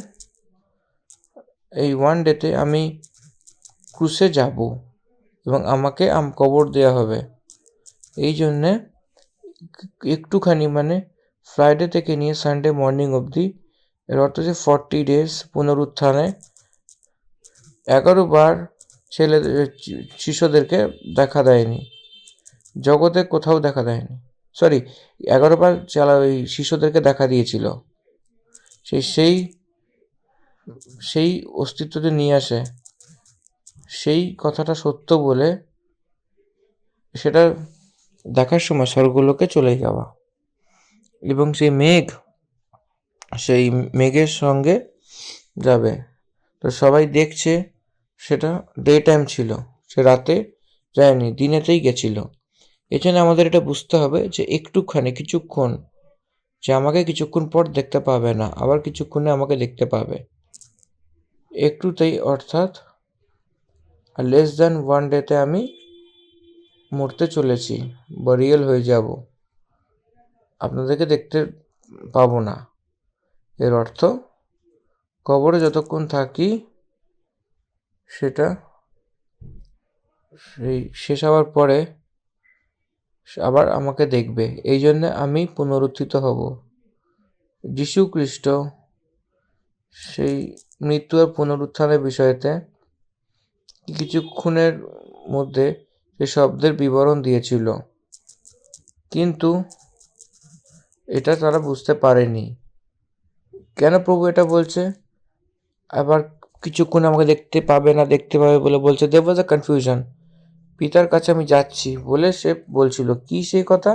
এই 1 ডেতে আমি ক্রুসে যাব এবং আমাকে কবর দেওয়া হবে। এই জন্যে একটুখানি, মানে ফ্রাইডে থেকে নিয়ে সানডে মর্নিং অবধি, এর অর্থ হচ্ছে 40 ডেজ পুনরুত্থানে 11 বার শিশুদেরকে দেখা দেয়নি, জগতে কোথাও দেখা দেয়নি। 11 বার ওই শিশুদেরকে দেখা দিয়েছিল। সেই অস্তিত্বতে নিয়ে আসে, সেই কথাটা সত্য বলে সেটা দেখার সময় স্বর্গলোকে চলে যাওয়া, এবং সেই মেঘের সঙ্গে যাবে। তো সবাই দেখছে, সেটা ডে টাইম ছিল, সে রাতে যায়নি, দিনেতেই গেছিল। এজন্য আমাদের এটা বুঝতে হবে যে কিছুক্ষণ, যে আমাকে কিছুক্ষণ পর দেখতে পাবে না, আবার কিছুক্ষণে আমাকে দেখতে পাবে। একটুতেই, অর্থাৎ লেস দ্যান 1 ডেতে আমি মরতে চলেছি, বারিয়াল হয়ে যাব, আপনাদেরকে দেখতে পাবো না। এর অর্থ কবরে যতক্ষণ থাকি সেটা সেই শেষ হওয়ার পরে আবার আমাকে দেখবে, এই জন্য আমি পুনরুত্থিত হব। যীশু খ্রিস্ট সেই মৃত্যু আর পুনরুত্থানের বিষয়তে কিছুক্ষণের মধ্যে সে শব্দের বিবরণ দিয়েছিল, কিন্তু এটা তারা বুঝতে পারেনি। কেন প্রভু এটা বলছে? আবার কিছুক্ষণ আমাকে দেখতে পাবে না, দেখতে পাবে বলে বলছে। দেয়ার ওয়াজ আ কনফিউশন। পিতার কাছে আমি যাচ্ছি বলে সে বলছিল, কি সেই কথা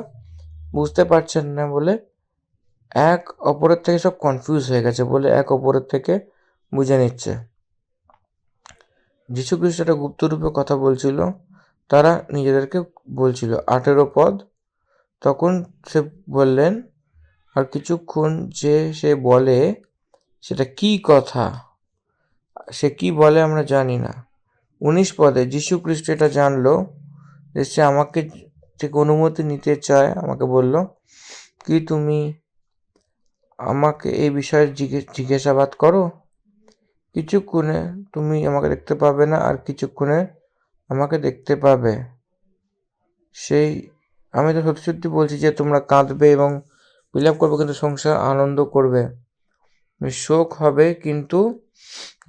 বুঝতে পারছেন না বলে এক অপরের থেকে সব কনফিউজ হয়ে গেছে বলে এক অপরের থেকে বুঝে নিচ্ছে। যীশু খ্রিস্ট একটা গুপ্তরূপে কথা বলছিল, তারা নিজেদেরকে বলছিল। 18 পদ, তখন সে বললেন, আর কিছুক্ষণ যে সে বলে সেটা কি কথা, সে কি বলে আমরা জানি না। 19 পদে যীশু খ্রিস্ট এটা জানলো যে সে আমাকে থেকে অনুমতি নিতে চায়, আমাকে বলল, কি তুমি আমাকে এই বিষয়ে জিজ্ঞাসাবাদ করো? কিছুক্ষণে তুমি আমাকে দেখতে পাবে না, আর কিছুক্ষণে আমাকে দেখতে পাবে। সেই আমি তো সত্যি সত্যি বলছি যে তোমরা কাঁদবে এবং বিলাপ করবে, কিন্তু সংসার আনন্দ করবে। শোক হবে, কিন্তু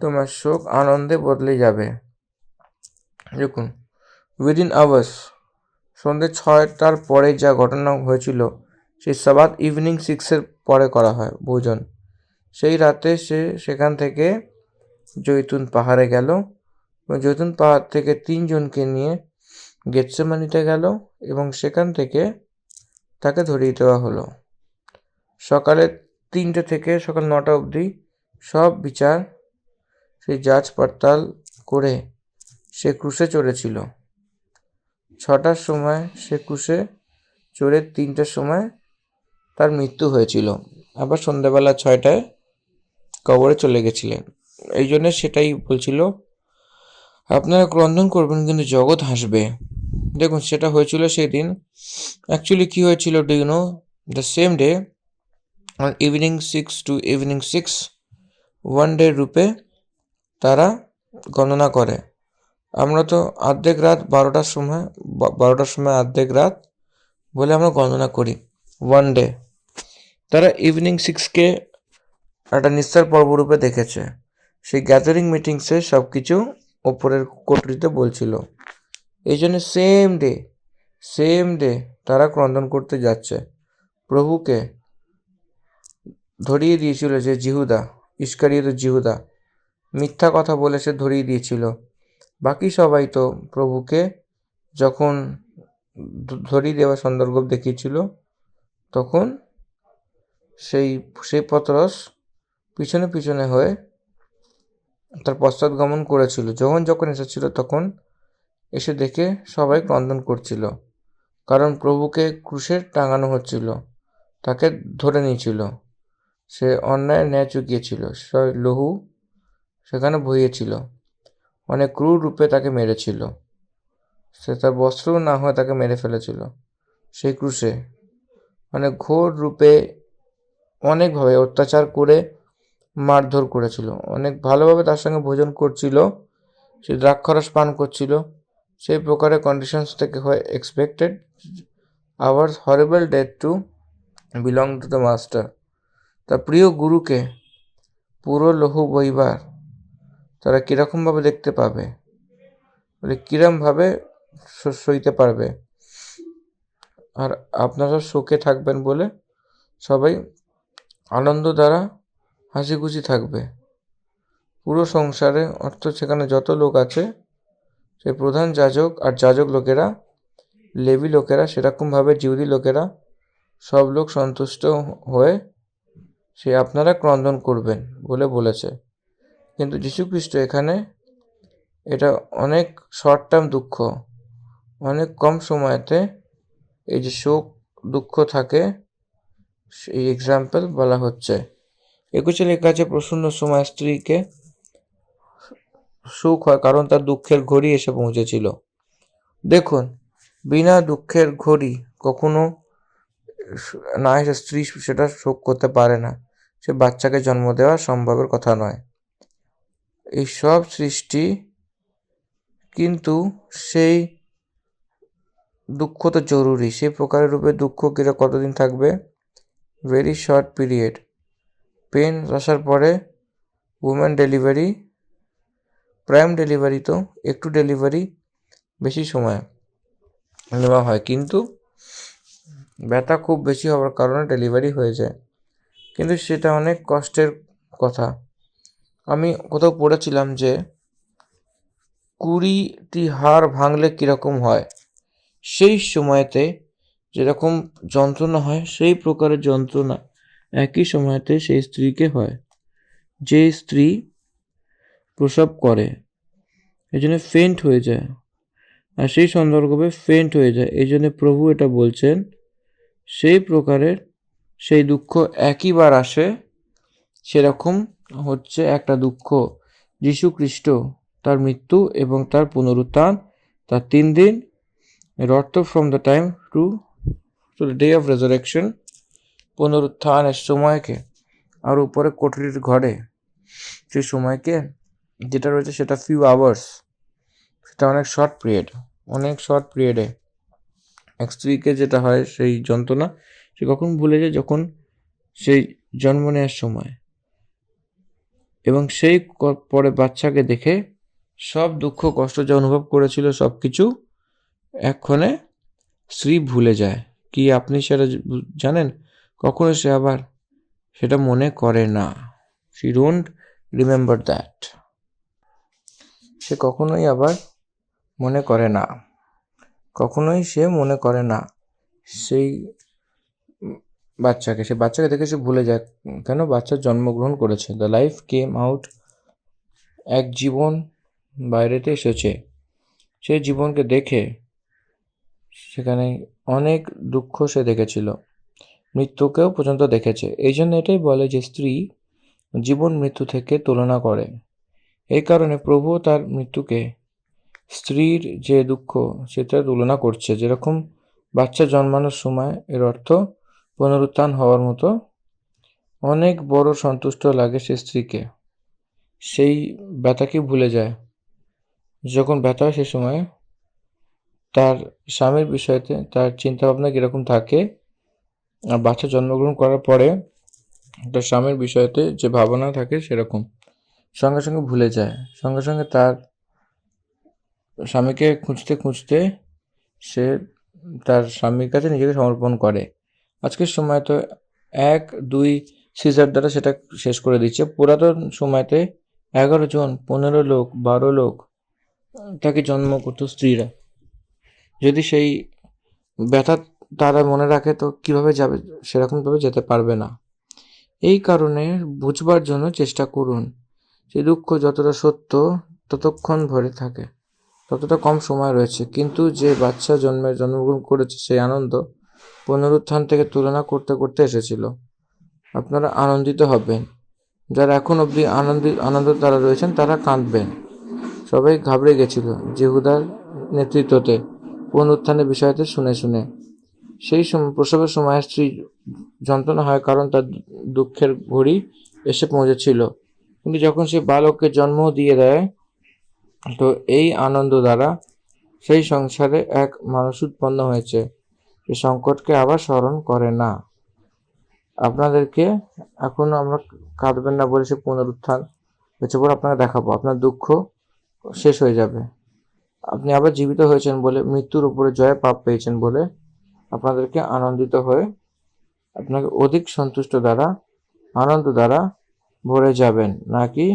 তোমার শোক আনন্দে বদলে যাবে। দেখুন, উইদিন আওয়ার্স, সন্ধ্যে 6টার পরে যা ঘটনা হয়েছিল সেই সাবাত ইভিনিং 6-এর পরে করা হয় ভোজন। সেই রাতে সে সেখান থেকে জৈতুন পাহাড়ে গেল এবং জৈতুন পাহাড় থেকে 3জনকে নিয়ে গেতসেমানিতে গেল এবং সেখান থেকে তাকে ধরিয়ে দেওয়া হলো। সকালে 3টে থেকে সকাল 9টা অবধি সব বিচার সেই জাজ পড়তাল করে সে ক্রুশে চড়েছিল। 6টার সময় সে ক্রুশে চড়ে 3টার সময় তার মৃত্যু হয়েছিল। আবার সন্ধ্যাবেলা 6টায় কবরে চলে গেছিলেন। এই জন্য সেটাই বলছিল, আপনারা ক্রন্দন করবেন কিন্তু জগৎ হাসবে। দেখুন, সেটা হয়েছিল সেই দিন। অ্যাকচুয়ালি কী হয়েছিল, do you know, the same day on evening 6 to evening 6 1 day রূপে তারা গণনা করে। আমরা তো অর্ধেক রাত 12টার সময় অর্ধেক রাত বলে আমরা গণনা করি 1 ডে। তারা ইভিনিং 6কে একটা নিস্তার পর্বরূপে দেখেছে। সেই গ্যাদারিং মিটিংসে সব কিছু ওপরের কোটরিতে বলছিল। এই জন্য সেম ডে তারা ক্রন্দন করতে যাচ্ছে। প্রভুকে ধরিয়ে দিয়েছিল যে ইস্কারিয়ত জিহুদা মিথ্যা কথা বলে সে ধরিয়ে দিয়েছিল। বাকি সবাই তো প্রভুকে যখন ধরিয়ে দেওয়ার সন্দর্ভ দেখিয়েছিল, তখন সেই পতরস পিছনে হয়ে তার পশ্চাৎগমন করেছিল। যখন এসেছিল তখন এসে দেখে সবাই ক্রন্দন করছিল, কারণ প্রভুকে ক্রুশে টাঙানো হচ্ছিল, তাকে ধরে নিয়েছিল। সে অন্যায়ের ন্যায় চুকিয়েছিল, সে লহু সেখানে বহিয়েছিল, অনেক ক্রূর রূপে তাকে মেরেছিল। সে তার বস্ত্রও না হয়ে তাকে মেরে ফেলেছিল সেই ক্রুশে। মানে ঘোর রূপে অনেকভাবে অত্যাচার করে মারধর করেছিল, অনেক ভালোভাবে তার সঙ্গে ভোজন করছিল, সে দ্রাক্ষারস পান করছিল। সেই প্রকারের কন্ডিশনস থেকে হয় expected our horrible death to belong to the master. তার প্রিয় গুরুকে পুরো লহু বইবার তারা কীরকমভাবে দেখতে পাবে, বলে কীরমভাবে সইতে পারবে। আর আপনারা শোকে থাকবেন বলে সবাই আনন্দ দ্বারা হাসি খুশি থাকবে। পুরো সংসারে, অর্থাৎ সেখানে যত লোক আছে, সেই প্রধান যাজক আর যাজক লোকেরা, লেভি লোকেরা, সেরকমভাবে জিহুদি লোকেরা, সব লোক সন্তুষ্ট হয়ে সে আপনারা ক্রন্দন করবেন বলে বলেছে। কিন্তু যীশুখ্রিস্ট এখানে এটা অনেক শর্ট টার্ম দুঃখ, অনেক কম সময়তে এই যে শোক দুঃখ থাকে, সেই এক্সাম্পল বলা হচ্ছে। 21 লেখা আছে, প্রসন্ন সময় স্ত্রীকে সুখ হয়, কারণ তার দুঃখের ঘড়ি এসে পৌঁছেছিল। দেখুন, বিনা দুঃখের ঘড়ি কখনো না এসে স্ত্রী সেটা শোক করতে পারে না। সে বাচ্চাকে জন্ম দেওয়া সম্ভবের কথা নয়। এই সব সৃষ্টি, কিন্তু সেই দুঃখ তো জরুরি। সেই প্রকারের রূপে দুঃখ কতদিন থাকবে? Very short period. পেন আসার পরে উমেন ডেলিভারি, প্রাইম ডেলিভারি তো একটু ডেলিভারি বেশি সময় নেওয়া হয়, কিন্তু ব্যথা খুব বেশি হওয়ার কারণে ডেলিভারি হয়ে যায়, কিন্তু সেটা অনেক কষ্টের কথা। আমি কোথাও পড়েছিলাম যে 20টি হাড় ভাঙলে কীরকম হয়, সেই সময়তে যেরকম যন্ত্রণা হয় সেই প্রকারের যন্ত্রণা একই সময়তে সেই স্ত্রীকে হয়, যে স্ত্রী প্রসব করে। এই জন্য ফেন্ট হয়ে যায়, আর সেই সন্দর্ভে ফেন্ট হয়ে যায়। এই জন্য প্রভু এটা বলছেন, সেই প্রকারের সেই দুঃখ একইবার আসে, সেরকম হচ্ছে একটা দুঃখ যীশু খ্রিস্ট, তার মৃত্যু এবং তার পুনরুত্থান, তার 3 দিন, এর অর্থ from the time to the day of resurrection, পুনরুত্থানের সময়কে, আর উপরে কোঠরির ঘরে যে সময়কে যেটা রয়েছে সেটা ফিউ আওয়ার্স, সেটা অনেক শর্ট পিরিয়ডে এক স্ত্রীকে যেটা হয় সেই যন্ত্রণা সে কখন ভুলে যায়, যখন সেই জন্ম নেওয়ার সময়, এবং সেই পরে বাচ্চাকে দেখে সব দুঃখ কষ্ট যা অনুভব করেছিল সব কিছু এক্ষণে স্ত্রী ভুলে যায়। কি আপনি সেটা জানেন? কখনো সে আবার সেটা মনে করে না। She don't remember that. সে কখনোই আবার মনে করে না, কখনোই সে মনে করে না সেই বাচ্চাকে দেখে সে ভুলে যায়। কেন? বাচ্চা জন্মগ্রহণ করেছে, দ্য লাইফ কেম আউট, এক জীবন বাইরেতে এসেছে। সেই জীবনকে দেখে সেখানে অনেক দুঃখ সে দেখেছিল, মৃত্যুকেও পর্যন্ত দেখেছে। এই জন্য এটাই বলে যে স্ত্রী জীবন মৃত্যু থেকে তুলনা করে। এই কারণে প্রভু তার মৃত্যুকে স্ত্রীর যে দুঃখ সেটা তুলনা করছে। যেরকম বাচ্চা জন্মানোর সময়, এর অর্থ পুনরুত্থান হওয়ার মতো অনেক বড় সন্তুষ্ট লাগে সে স্ত্রীকে, সেই ব্যথাকে ভুলে যায়। যখন ব্যথা হয় সে সময় তার স্বামীর বিষয়তে তার চিন্তাভাবনা কীরকম থাকে, আর বাচ্চা জন্মগ্রহণ করার পরে তার স্বামীর বিষয়তে যে ভাবনা থাকে সেরকম সঙ্গে সঙ্গে ভুলে যায়। সঙ্গে সঙ্গে তার স্বামীকে খুঁজতে খুঁজতে সে তার স্বামীর কাছে নিজেকে সমর্পণ করে। আজকের সময় তো 1-2 সিজার দ্বারা সেটা শেষ করে দিচ্ছে। পুরাতন সময়তে 11 জন, 15 লোক, 12 লোক তাকে জন্ম করতো স্ত্রীরা। যদি সেই ব্যথা তারা মনে রাখে তো কিভাবে যাবে? সেরকমভাবে যেতে পারবে না। এই কারণে বুঝবার জন্য চেষ্টা করুন। সেই দুঃখ যতটা সত্য ততক্ষণ ভরে থাকে, ততটা কম সময় রয়েছে। কিন্তু যে বাচ্চা জন্মগ্রহণ করেছে সেই আনন্দ পুনরুত্থান থেকে তুলনা করতে করতে এসেছিল। আপনারা আনন্দিত হবেন। যারা এখন অবধি আনন্দ তারা রয়েছেন তারা কাঁদবেন। সবাই ঘাবড়ে গেছিল যেহুদার নেতৃত্বতে পুনরুত্থানের বিষয়তে শুনে শুনে। সেই প্রসবের সময় স্ত্রী যন্ত্রণা হয় কারণ তার দুঃখের ঘড়ি এসে পৌঁছেছিল। কিন্তু যখন সে বালককে জন্ম দিয়ে দেয়, তো এই আনন্দ দ্বারা সেই সংসারে এক মানুষ উৎপন্ন হয়েছে, এই সংকটকে আবার স্মরণ করে না। আপনাদেরকে এখনো আমরা কাঁদবেন না বলে সে পুনরুত্থান হয়েছে বলে আপনাকে দেখাবো। আপনার দুঃখ শেষ হয়ে যাবে। আপনি আবার জীবিত হয়েছেন বলে, মৃত্যুর উপরে জয় পাপ পেয়েছেন বলে আপনাদেরকে আনন্দিত হয়ে আপনাকে অধিক সন্তুষ্ট দ্বারা আনন্দ দ্বারা ভরে যাবেন, নাকি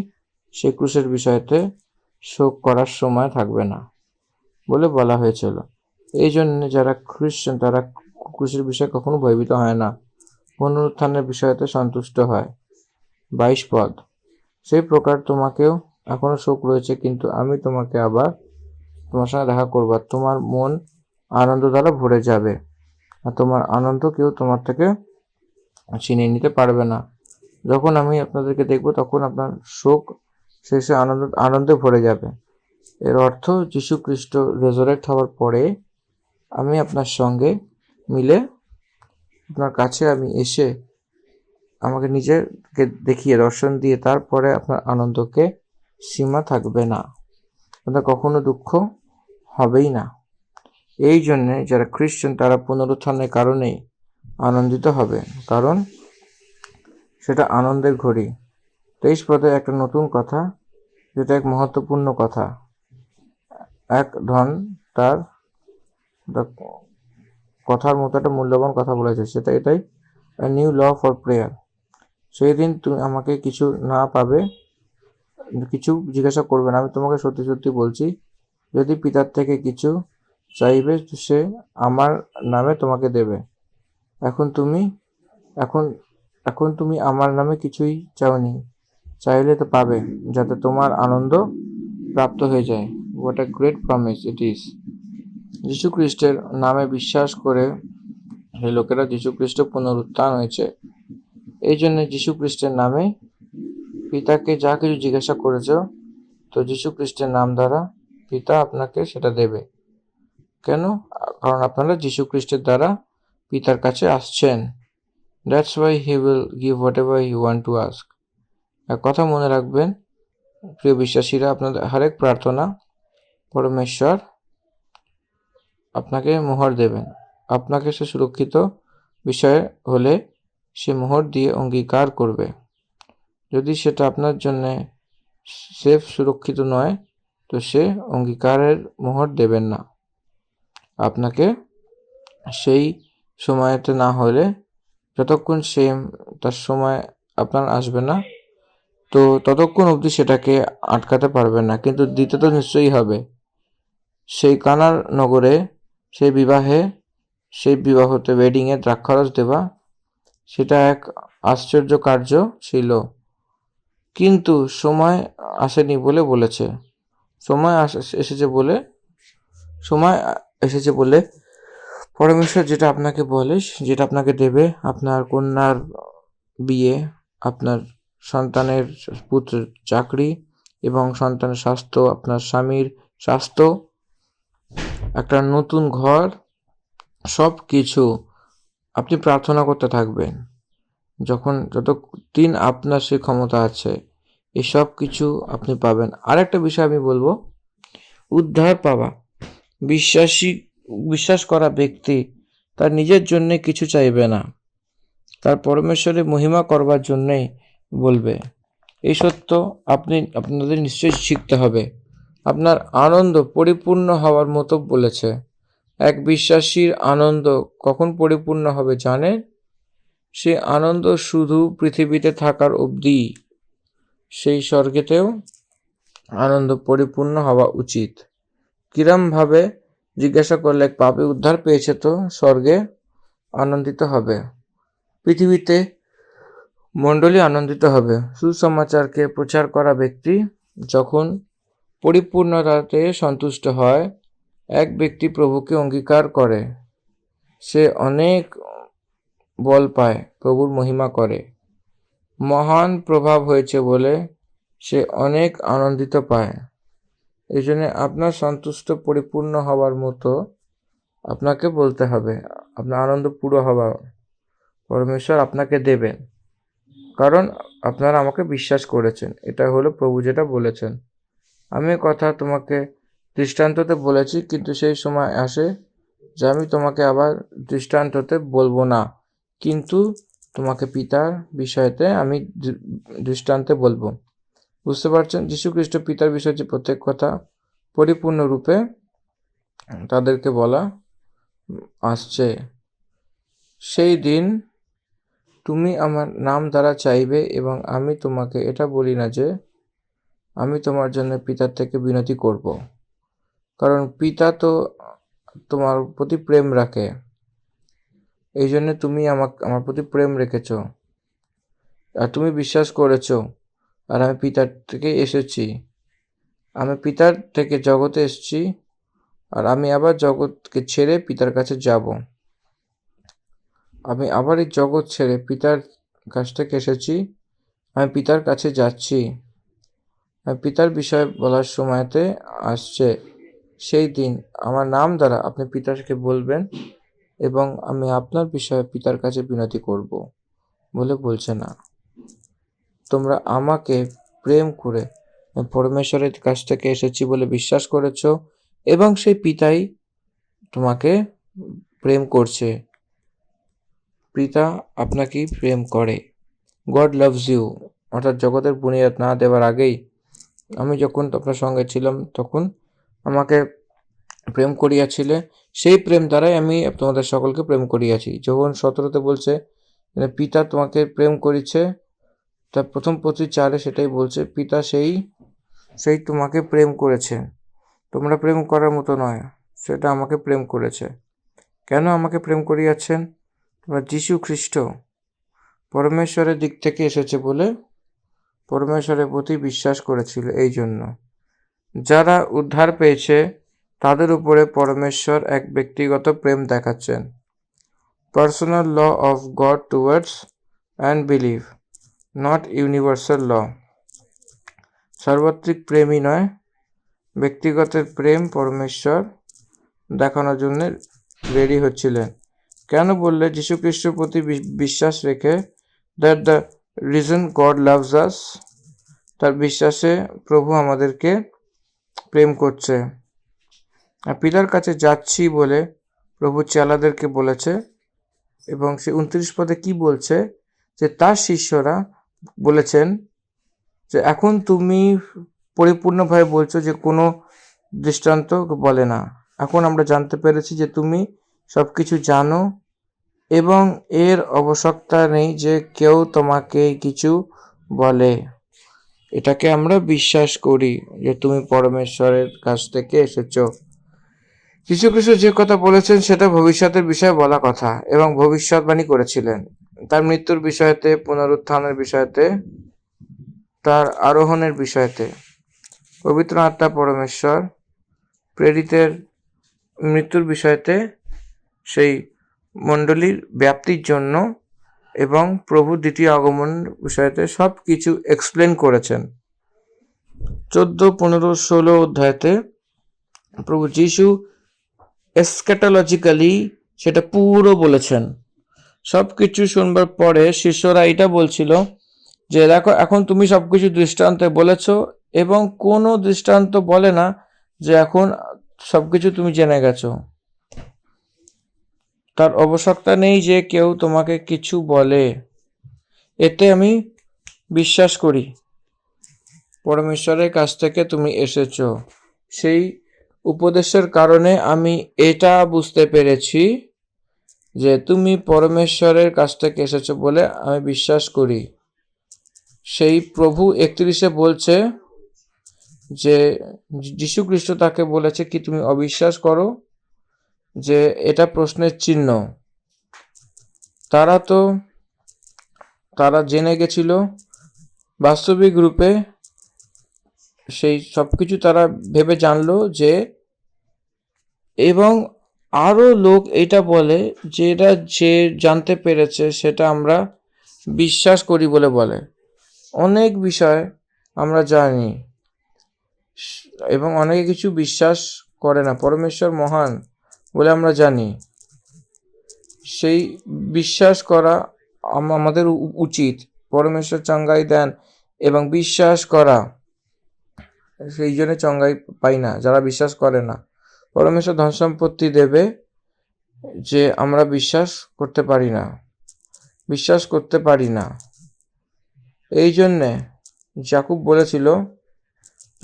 সে ক্রুশের বিষয়তে শোক করার সময় থাকবে না বলে বলা হয়েছিল। এই জন্য যারা খ্রিস্টান তারা ক্রুশের বিষয়ে কখনো ভয়ভীত হয় না, পুনরুত্থানের বিষয়তে সন্তুষ্ট হয়। 22 পদ, সেই প্রকার তোমাকেও এখনো শোক রয়েছে, কিন্তু আমি তোমাকে আবার তোমার সঙ্গে দেখা করবো, তোমার মন আনন্দ দ্বারা ভরে যাবে, আর তোমার আনন্দ কেউ তোমার থেকে ছিনিয়ে নিতে পারবে না। যখন আমি আপনাদেরকে দেখবো তখন আপনার শোক শেষে আনন্দে ভরে যাবে। এর অর্থ যীশু খ্রিস্ট রেজারেক্ট হওয়ার পরে আমি আপনার সঙ্গে মিলে আপনার কাছে আমি এসে আমাকে নিজেকে দেখিয়ে দর্শন দিয়ে তারপরে আপনার আনন্দকে সীমা থাকবে না, আপনার কখনো দুঃখ হবেই না। এই জন্যে যারা খ্রিস্টান তারা পুনরুত্থানের কারণেই আনন্দিত হবে, কারণ সেটা আনন্দের ঘড়ি। 23 পদে একটা নতুন কথা, যেটা এক মহত্বপূর্ণ কথা। এক ধন তার কথার মতো একটা মূল্যবান কথা বলেছে, সেটা এটাই, নিউ ল ফর প্রেয়ার। সেই দিন তুমি আমাকে কিছু না পাবে, কিছু জিজ্ঞাসা করবে না। আমি তোমাকে সত্যি সত্যি বলছি, যদি পিতার থেকে কিছু চাইবে সে আমার নামে তোমাকে দেবে। এখন তুমি আমার নামে কিছুই চাওনি, চাইলে তো পাবে, যাতে তোমার আনন্দ প্রাপ্ত হয়ে যায়। What a great promise it is. যীশু খ্রিস্টের নামে বিশ্বাস করে সেই লোকেরা যীশু খ্রিস্ট পুনরুত্থান হয়েছে। এই জন্য যীশু খ্রিস্টের নামে পিতাকে যা কিছু জিজ্ঞাসা করেছ, তো যীশু খ্রিস্টের নাম দ্বারা পিতা আপনাকে সেটা দেবে। কেন? কারণ আপনারা যীশু খ্রিস্টের দ্বারা পিতার কাছে আসছেন। That's why he will give whatever you want to ask. এক কথা মনে রাখবেন প্রিয় বিশ্বাসীরা, আপনাদের হরেক প্রার্থনা পরমেশ্বর আপনাকে মোহর দেবেন। আপনাকে সে সুরক্ষিত বিষয় হলে সে মোহর দিয়ে অঙ্গীকার করবে। যদি সেটা আপনার জন্য সেফ সুরক্ষিত নয় তো সে অঙ্গীকারের মোহর দেবেন না। আপনাকে সেই সময়তে না হলে যতক্ষণ সে তার সময় আপনার আসবে না তো ততক্ষণ অবধি সেটাকে আটকাতে পারবেন না, কিন্তু দিতে তো নিশ্চয়ই হবে। সেই কানার নগরে সেই বিবাহতে ওয়েডিংয়ে দ্রাক্ষারস দেওয়া সেটা এক আশ্চর্য কার্য ছিল, কিন্তু সময় আসেনি বলে বলেছে। সময় এসেছে বলে পরমেশ্বর যেটা আপনাকে বলে, যেটা আপনাকে দেবে, আপনার কন্যার বিয়ে, আপনার সন্তানের পুত্রের চাকরি এবং সন্তানের স্বাস্থ্য, আপনার স্বামীর স্বাস্থ্য, একটা নতুন ঘর, সব কিছু আপনি প্রার্থনা করতে থাকবেন। যতদিন আপনার সেই ক্ষমতা আছে এসব কিছু আপনি পাবেন। আরেকটা বিষয় আমি বলবো, উদ্ধার পাওয়া। বিশ্বাস করা ব্যক্তি তার নিজের জন্য কিছু চাইবে না, তার পরমেশ্বরের মহিমা করবার জন্যই বলবে। এই সত্য আপনাদের নিশ্চয়ই শিখতে হবে। আপনার আনন্দ পরিপূর্ণ হওয়ার মতো বলেছে। এক বিশ্বাসীর আনন্দ কখন পরিপূর্ণ হবে জানেন? সে আনন্দ শুধু পৃথিবীতে থাকার অবধি, সেই স্বর্গেতেও আনন্দ পরিপূর্ণ হওয়া উচিত। কিরম ভাবে জিজ্ঞাসা করলে, পাপী উদ্ধার পেয়েছে তো স্বর্গে আনন্দিত হবে, পৃথিবীতে মণ্ডলী আনন্দিত হবে। সুসমাচারকে প্রচার করা ব্যক্তি যখন পরিপূর্ণতাতে সন্তুষ্ট হয়, এক ব্যক্তি প্রভুকে অঙ্গীকার করে, সে অনেক বল পায়, প্রভুর মহিমা করে। মহান প্রভাব হয়েছে বলে সে অনেক আনন্দিত পায়। এই জন্য আপনার সন্তুষ্ট পরিপূর্ণ হওয়ার মতো আপনাকে বলতে হবে। আপনার আনন্দ পুরো হওয়া পরমেশ্বর আপনাকে দেবেন, কারণ আপনারা আমাকে বিশ্বাস করেছেন। এটা হলো প্রভু যেটা বলেছেন। আমি কথা তোমাকে দৃষ্টান্ততে বলেছি, কিন্তু সেই সময় আসে যে আমি তোমাকে আবার দৃষ্টান্ততে বলবো না, কিন্তু তোমাকে পিতার বিষয়তে আমি দৃষ্টান্তে বলবো। বুঝতে পারছেন? যীশু খ্রিস্ট পিতার বিষয়ে যে প্রত্যেক কথা পরিপূর্ণরূপে তাদেরকে বলা আসছে। সেই দিন তুমি আমার নাম দ্বারা চাইবে, এবং আমি তোমাকে এটা বলি না যে আমি তোমার জন্য পিতার থেকে বিনতি করব, কারণ পিতা তো তোমার প্রতি প্রেম রাখে। এই জন্য তুমি আমার প্রতি প্রেম রেখেছ, আর তুমি বিশ্বাস করেছো। আর আমি পিতার থেকে এসেছি, আমি পিতার থেকে জগতে এসেছি, আর আমি আবার জগৎকে ছেড়ে পিতার কাছে যাব। আমি আবার এই জগৎ ছেড়ে পিতার কাছ থেকে এসেছি, আমি পিতার কাছে যাচ্ছি। আমি পিতার বিষয়ে বলার সময়তে আসছে সেই দিন আমার নাম দ্বারা আপনি পিতাকে বলবেন, এবং আমি আপনার বিষয়ে পিতার কাছে বিনতি করব বলে বলছে না। তোমরা আমাকে প্রেম করে পরমেশ্বরের কাছ থেকে এসেছি বলে বিশ্বাস করেছ, এবং সেই পিতাই তোমাকে প্রেম করছে। পিতা আপনাকেই প্রেম করে। গড লাভস ইউ, অর্থাৎ জগতের বুনিয়াদ না দেওয়ার আগেই আমি যখন আপনার সঙ্গে ছিলাম তখন আমাকে প্রেম করিয়াছিলে, সেই প্রেম দ্বারাই আমি তোমাদের সকলকে প্রেম করিয়াছি। যখন 17তে বলছে পিতা তোমাকে প্রেম করেছে, তার প্রথম পত্রী 4 সেটাই বলছে, পিতা সেই তোমাকে প্রেম করেছে। তোমরা প্রেম করার মতো নয়, সেটা আমাকে প্রেম করেছে। কেন আমাকে প্রেম করিয়াছেন? তোমরা যীশু খ্রিস্ট পরমেশ্বরের দিক থেকে এসেছে বলে পরমেশ্বরের প্রতি বিশ্বাস করেছিল। এই জন্য যারা উদ্ধার পেয়েছে তাদের উপরে পরমেশ্বর এক ব্যক্তিগত প্রেম দেখাচ্ছেন। Personal law of God towards and believe, not universal law. সার্বত্রিক প্রেমই নয়, ব্যক্তিগত প্রেম পরমেশ্বর দেখানোর জন্য রেডি হচ্ছিলেন। কেন বললে? যীশু খ্রিস্টের প্রতি বিশ্বাস রেখে, that the reason God loves us, তার বিশ্বাসে প্রভু আমাদেরকে প্রেম করছে। পিতার কাছে যাচ্ছি বলে প্রভু চেলাদেরকে বলেছে। এবং সে 29 পদে কি বলছে, যে তার শিষ্যরা বলেছেন যে এখন তুমি পরিপূর্ণভাবে বলছো যে কোনো দৃষ্টান্ত বলে না। এখন আমরা জানতে পেরেছি যে তুমি সবকিছু জানো এবং এর আবশ্যকতা নেই যে কেউ তোমাকে কিছু বলে। এটাকে আমরা বিশ্বাস করি যে তুমি পরমেশ্বরের কাছ থেকে এসেছো। যীশুখ্রিস্ট যে কথা বলেছেন সেটা ভবিষ্যতের বিষয়ে বলা কথা এবং ভবিষ্যৎবাণী করেছিলেন। তার মৃত্যুর বিষয়তে, পুনরুত্থানের বিষয়তে, তার আরোহণের বিষয়তে। পবিত্র আত্মা পরমেশ্বর প্রেরিতের মৃত্যুর বিষয়তে, সেই মণ্ডলীর ব্যাপ্তির জন্য এবং প্রভু দ্বিতীয় আগমন বিষয়তে সব কিছু এক্সপ্লেন করেছেন। 14, 15, 16 অধ্যায়তে প্রভু যীশু এসক্যাটোলজিক্যালি সেটা পুরো বলেছেন। সব কিছু শুনবার পরে শিষ্যরা এটা বলছিল যে দেখো এখন তুমি সবকিছু দৃষ্টান্তে বলেছ এবং কোনো দৃষ্টান্ত বলে না যে এখন সবকিছু তুমি জেনে গেছো। তার আবশ্যকতা নেই যে কেউ তোমাকে কিছু বলে। এতে আমি বিশ্বাস করি পরমেশ্বরের কাছ থেকে তুমি এসেছো। সেই উপদেশের কারণে আমি এটা বুঝতে পেরেছি যে তুমি পরমেশ্বরের কাছ থেকে এসেছো বলে আমি বিশ্বাস করি। সেই প্রভু 31 বলছে যে যীশুখ্রিস্ট তাকে বলেছে কি তুমি অবিশ্বাস করো, যে এটা প্রশ্নের চিহ্ন। তারা জেনে গেছিল বাস্তবিক রূপে, সেই সবকিছু তারা ভেবে জানলো যে, এবং আরো লোক এটা বলে যে এটা যে জানতে পেরেছে সেটা আমরা বিশ্বাস করি বলে। অনেক বিষয় আমরা জানি এবং অনেকে কিছু বিশ্বাস করে না। পরমেশ্বর মহান বলে আমরা জানি, সেই বিশ্বাস করা আমাদের উচিত। পরমেশ্বর চঙ্গাই দেন এবং বিশ্বাস করা, সেই জন্য চঙ্গাই পাই না যারা বিশ্বাস করে না। পরমেশ্বর ধন সম্পত্তি দেবে যে আমরা বিশ্বাস করতে পারি না। এই জন্যে যাকুব বলেছিল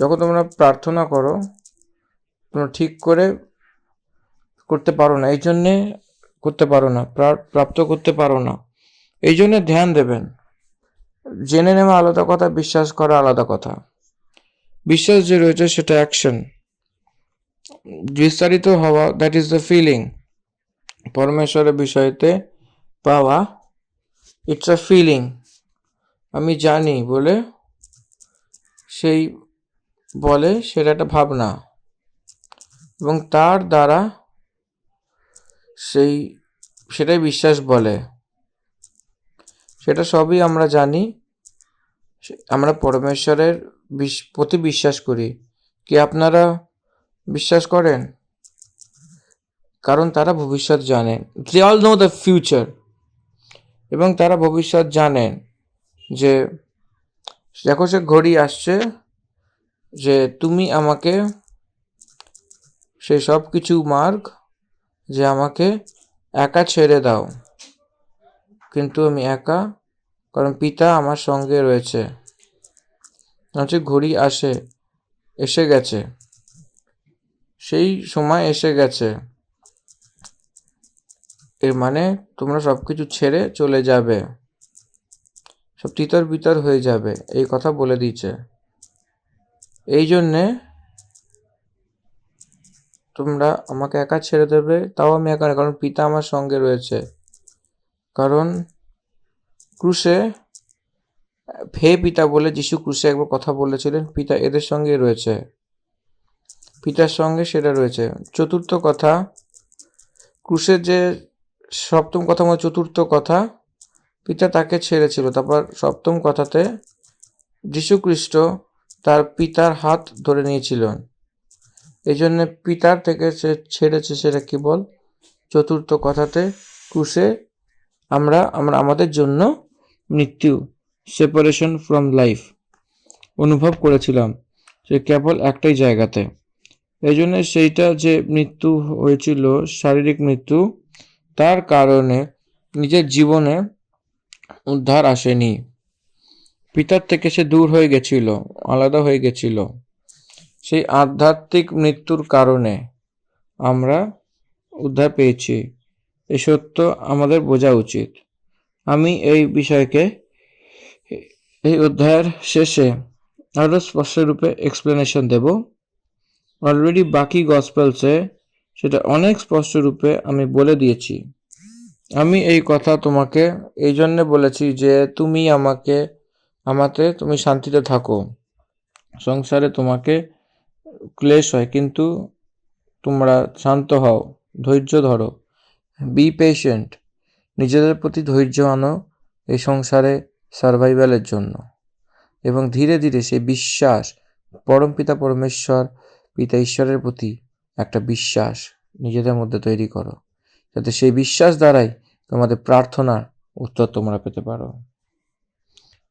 যখন তোমরা প্রার্থনা করো তোমরা ঠিক করে করতে পারো না, এই জন্যে করতে পারো না, প্রাপ্ত করতে পারো না। এই জন্যে ধ্যান দেবেন। জেনে নেওয়া আলাদা কথা, বিশ্বাস করা আলাদা কথা। বিশ্বাস যে রয়েছে সেটা অ্যাকশন, বিস্তারিত হওয়া, দ্যাট ইজ দ্য ফিলিং। পরমেশ্বরের বিষয়তে পাওয়া, ইটস আ ফিলিং। আমি জানি বলে সেই বলে সেটা একটা ভাবনা এবং তার দ্বারা সেটাই বিশ্বাস বলে। সেটা সবই আমরা জানি। আমরা পরমেশ্বরের প্রতি বিশ্বাস করি। কি আপনারা বিশ্বাস করেন? কারণ তারা ভবিষ্যৎ জানেন। They all know the future. এবং তারা ভবিষ্যৎ জানেন যে দেখো সে ঘড়ি আসছে যে তুমি আমাকে সেই সব কিছু মার্গ যে আমাকে একা ছেড়ে দাও, কিন্তু আমি একা, কারণ পিতা আমার সঙ্গে রয়েছে। ঘড়ি এসে গেছে, সেই সময় এসে গেছে। এর মানে তোমরা সবকিছু ছেড়ে চলে যাবে, সব তিতর বিতর হয়ে যাবে, এই কথা বলে দিয়েছে। এই জন্যে তোমরা আমাকে একা ছেড়ে দেবে, তাও আমি একা, কারণ পিতা আমার সঙ্গে রয়েছে। কারণ ক্রুশে হে পিতা বলে যিশু ক্রুশে একবার কথা বলেছিলেন, পিতা এদের সঙ্গে রয়েছে, পিতার সঙ্গে সেটা রয়েছে। চতুর্থ কথা, ক্রুশের যে সপ্তম কথা মানে চতুর্থ কথা, পিতা তাকে ছেড়েছিল। তারপর সপ্তম কথাতে যীশুখ্রিস্ট তার পিতার হাত ধরে নিয়েছিলেন। এই জন্য পিতার থেকে সে ছেড়েছে, সেটা কেবল চতুর্থ কথাতে ক্রুশে আমরা আমাদের জন্য মৃত্যু, সেপারেশন ফ্রম লাইফ অনুভব করেছিলাম, সে কেবল একটাই জায়গাতে। এই জন্য সেইটা যে মৃত্যু হয়েছিল, শারীরিক মৃত্যু, তার কারণে নিজের জীবনে উদ্ধার আসেনি। পিতার থেকে সে দূর হয়ে গেছিল, আলাদা হয়ে গেছিল। সেই আধ্যাত্মিক মৃত্যুর কারণে আমরা উদ্ধার পেয়েছি। এই সত্য আমাদের বোঝা উচিত। আমি এই বিষয়কে এই অধ্যায়ের শেষে আরো স্পষ্টরূপে এক্সপ্লেনেশন দেব। অলরেডি বাকি গসপেলসে সেটা অনেক স্পষ্টরূপে আমি বলে দিয়েছি। আমি এই কথা তোমাকে এই জন্যে বলেছি যে তুমি তুমি শান্তিতে থাকো। সংসারে তোমাকে ক্লেশ হয়, কিন্তু তোমরা শান্ত হও, ধৈর্য ধরো, বি পেশেন্ট, নিজেদের প্রতি ধৈর্য আনো এই সংসারে সার্ভাইভালের জন্য, এবং ধীরে ধীরে সেই বিশ্বাস, পরমপিতা পরমেশ্বর পিতা ঈশ্বরের প্রতি একটা বিশ্বাস নিজেদের মধ্যে তৈরি করো, যাতে সেই বিশ্বাস দ্বারাই তোমাদের প্রার্থনার উত্তর তোমরা পেতে পারো।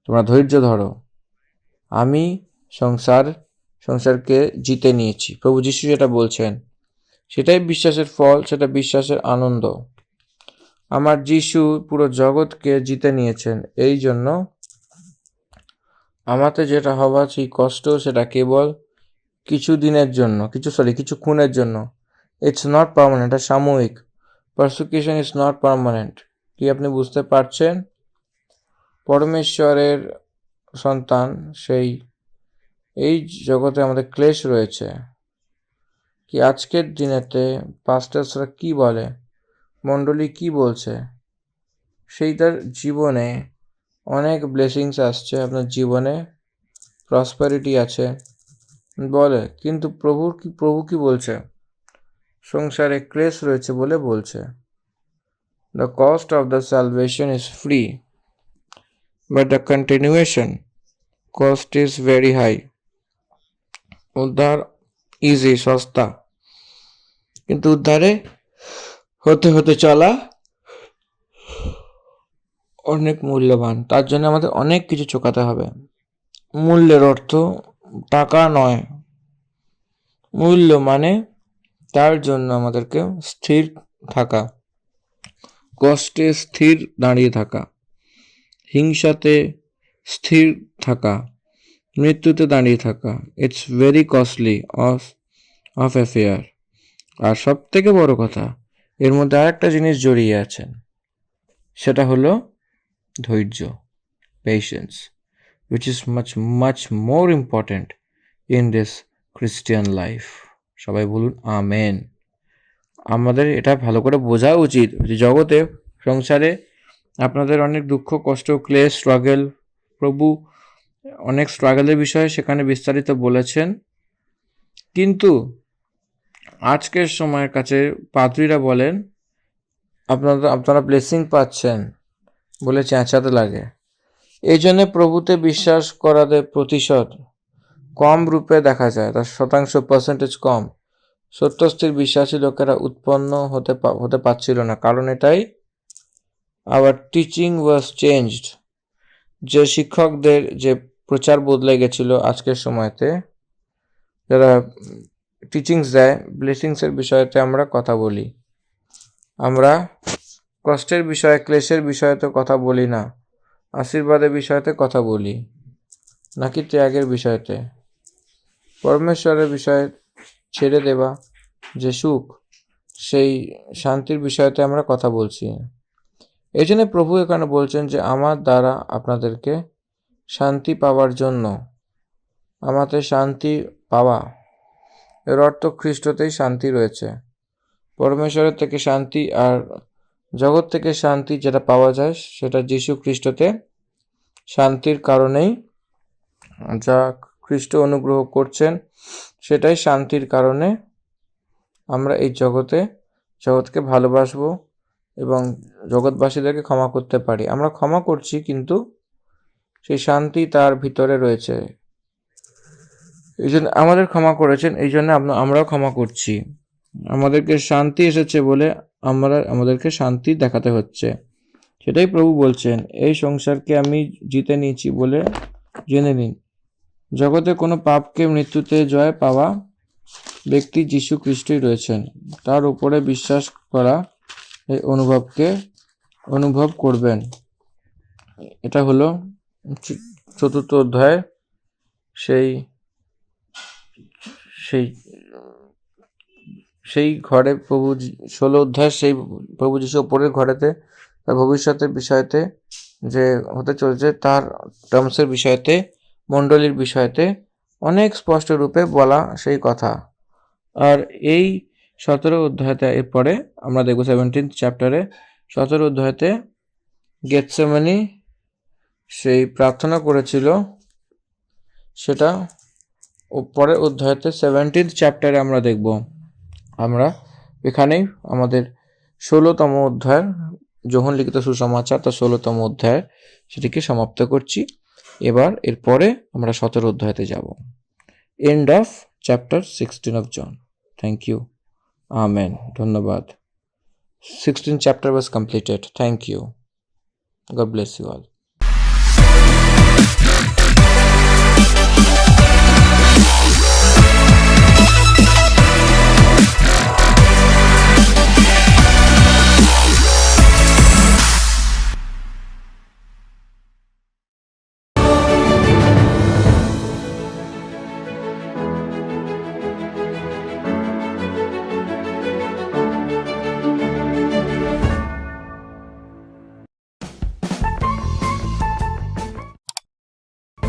তোমরা ধৈর্য ধরো। আমি সংসারকে জিতে নিয়েছি, প্রভু যিশু যেটা বলছেন সেটাই বিশ্বাসের ফল, সেটা বিশ্বাসের আনন্দ। আমার যিশু পুরো জগৎকে জিতে নিয়েছেন, এই জন্য আমাদের যেটা হওয়া সেই কষ্ট, সেটা কেবল কিছু ক্ষণের জন্য। ইটস নট পার্মানেন্ট, এটা সাময়িক। Persecution is not permanent. কি আপনি বুঝতে পারছেন? পরমেশ্বরের সন্তান, এই জগতে আমাদের ক্লেশ রয়েছে। কি আজকের দিনেতে পাস্টার্সরা কি বলে, মণ্ডলী কি বলছে, তার জীবনে অনেক ব্লেসিংস আসছে, আপনার জীবনে প্রসপারিটি আছে বলে, কিন্তু প্রভু কি বলছে? সংসারে ক্লেশ রয়েছে বলে বলছে। The cost of the salvation is free, but the continuation cost is very high. উদ্ধার ইজি, সস্তা, কিন্তু উদ্ধারে হতে হতে চলা অনেক মূল্যবান। তার জন্য আমাদের অনেক কিছু চোকাতে হবে। মূল্যের অর্থ টাকা নয়। মূল্য মানে তার জন্য আমাদেরকে স্থির থাকা, কষ্টে স্থির দাঁড়িয়ে থাকা, হিংসাতে স্থির থাকা, মৃত্যুতে দাঁড়িয়ে থাকা। It's very costly of affair. আর সব থেকে বড় কথা, এর মধ্যে আরেকটা জিনিস জড়িয়ে আছেন, সেটা হলো ধৈর্য, patience, which is much more important in this Christian life. সবাই বলুন আমেন। আমাদের এটা ভালো করে বোঝা উচিত যে জগতে, সংসারে আপনাদের অনেক দুঃখ, কষ্ট, ক্লেশ, স্ট্রাগল, প্রভু অনেক স্ট্রাগলের বিষয়ে সেখানে বিস্তারিত বলেছেন। কিন্তু আজকের সময়ের কাছে পাদ্রীরা বলেন আপনারা ব্লেসিং পাচ্ছেন বলে চেঁচাতে লাগে। এই জন্য প্রভুতে বিশ্বাস করাদের প্রতিশত কম রূপে দেখা যায়, তার পার্সেন্টেজ কম। সত্যস্থির বিশ্বাসী লোকেরা উৎপন্ন হতে পারছিল না, কারণ এটাই আওয়ার টিচিং ওয়াজ চেঞ্জড। যে শিক্ষকদের যে প্রচার বদলে গেছিল আজকের সময়তে, যারা টিচিংস দেয়, ব্লেসিংসের বিষয়তে আমরা কথা বলি, আমরা কষ্টের বিষয়ে, ক্লেশের বিষয়তে কথা বলি না, আশীর্বাদের বিষয়তে কথা বলি, নাকি ত্যাগের বিষয়তে, পরমেশ্বরের বিষয়ে ছেড়ে দেওয়া যে সুখ, সেই শান্তির বিষয়তে আমরা কথা বলছি। এই জন্য প্রভু এখানে বলছেন যে আমার দ্বারা আপনাদেরকে শান্তি পাওয়ার জন্য, আমাদের শান্তি পাওয়া, এর অর্থ খ্রিস্টতেই শান্তি রয়েছে। পরমেশ্বরের থেকে শান্তি আর জগৎ থেকে শান্তি যেটা পাওয়া যায়, সেটা যীশু খ্রিস্টতে শান্তির কারণেই, যা খ্রিস্ট অনুগ্রহ করছেন সেটাই শান্তির কারণে আমরা এই জগৎকে ভালোবাসবো এবং জগৎবাসীদেরকে ক্ষমা করতে পারি। আমরা ক্ষমা করছি, কিন্তু সেই শান্তি তার ভিতরে রয়েছে। এই জন্য আমাদের ক্ষমা করেছেন, এই জন্য আমরাও ক্ষমা করছি। আমাদেরকে শান্তি এসেছে বলে আমাদেরকে শান্তি দেখাতে হচ্ছে। সেটাই প্রভু বলছেন, এই সংসারকে আমি জিতে নিয়েছি বলে জেনে নিন। জগতে কোনো পাপকে মৃত্যুতে জয় পাওয়া ব্যক্তি যীশু খ্রিস্টই রয়েছেন, তার উপরে বিশ্বাস করা এই অনুভবকে অনুভব করবেন। এটা হলো চতুর্থ অধ্যায় সেই সেই সেই ঘরে প্রভু 16 অধ্যায় সেই প্রভু যীশু ওপরের ঘরেতে তার ভবিষ্যতের বিষয়তে যে হতে চলছে তার টার্মসের বিষয়তে মণ্ডলীর বিষয়তে অনেক স্পষ্ট রূপে বলা সেই কথা। আর এই 17 অধ্যায়তে এরপরে আমরা দেখব 17th চ্যাপ্টারে 17 অধ্যায়তে গেতসেমানি সেই প্রার্থনা করেছিল, সেটা পরের অধ্যায়তে 17th চ্যাপ্টারে আমরা দেখব। আমরা এখানেই আমাদের 16তম অধ্যায় যোহন লিখিত সুসমাচার তার 16তম অধ্যায় সেটিকে সমাপ্ত করছি। এবার এরপরে আমরা 17 অধ্যায়তে যাব। End of chapter 16 of John. Thank you. Amen. ধন্যবাদ। 16th chapter was completed. Thank you. God bless you all.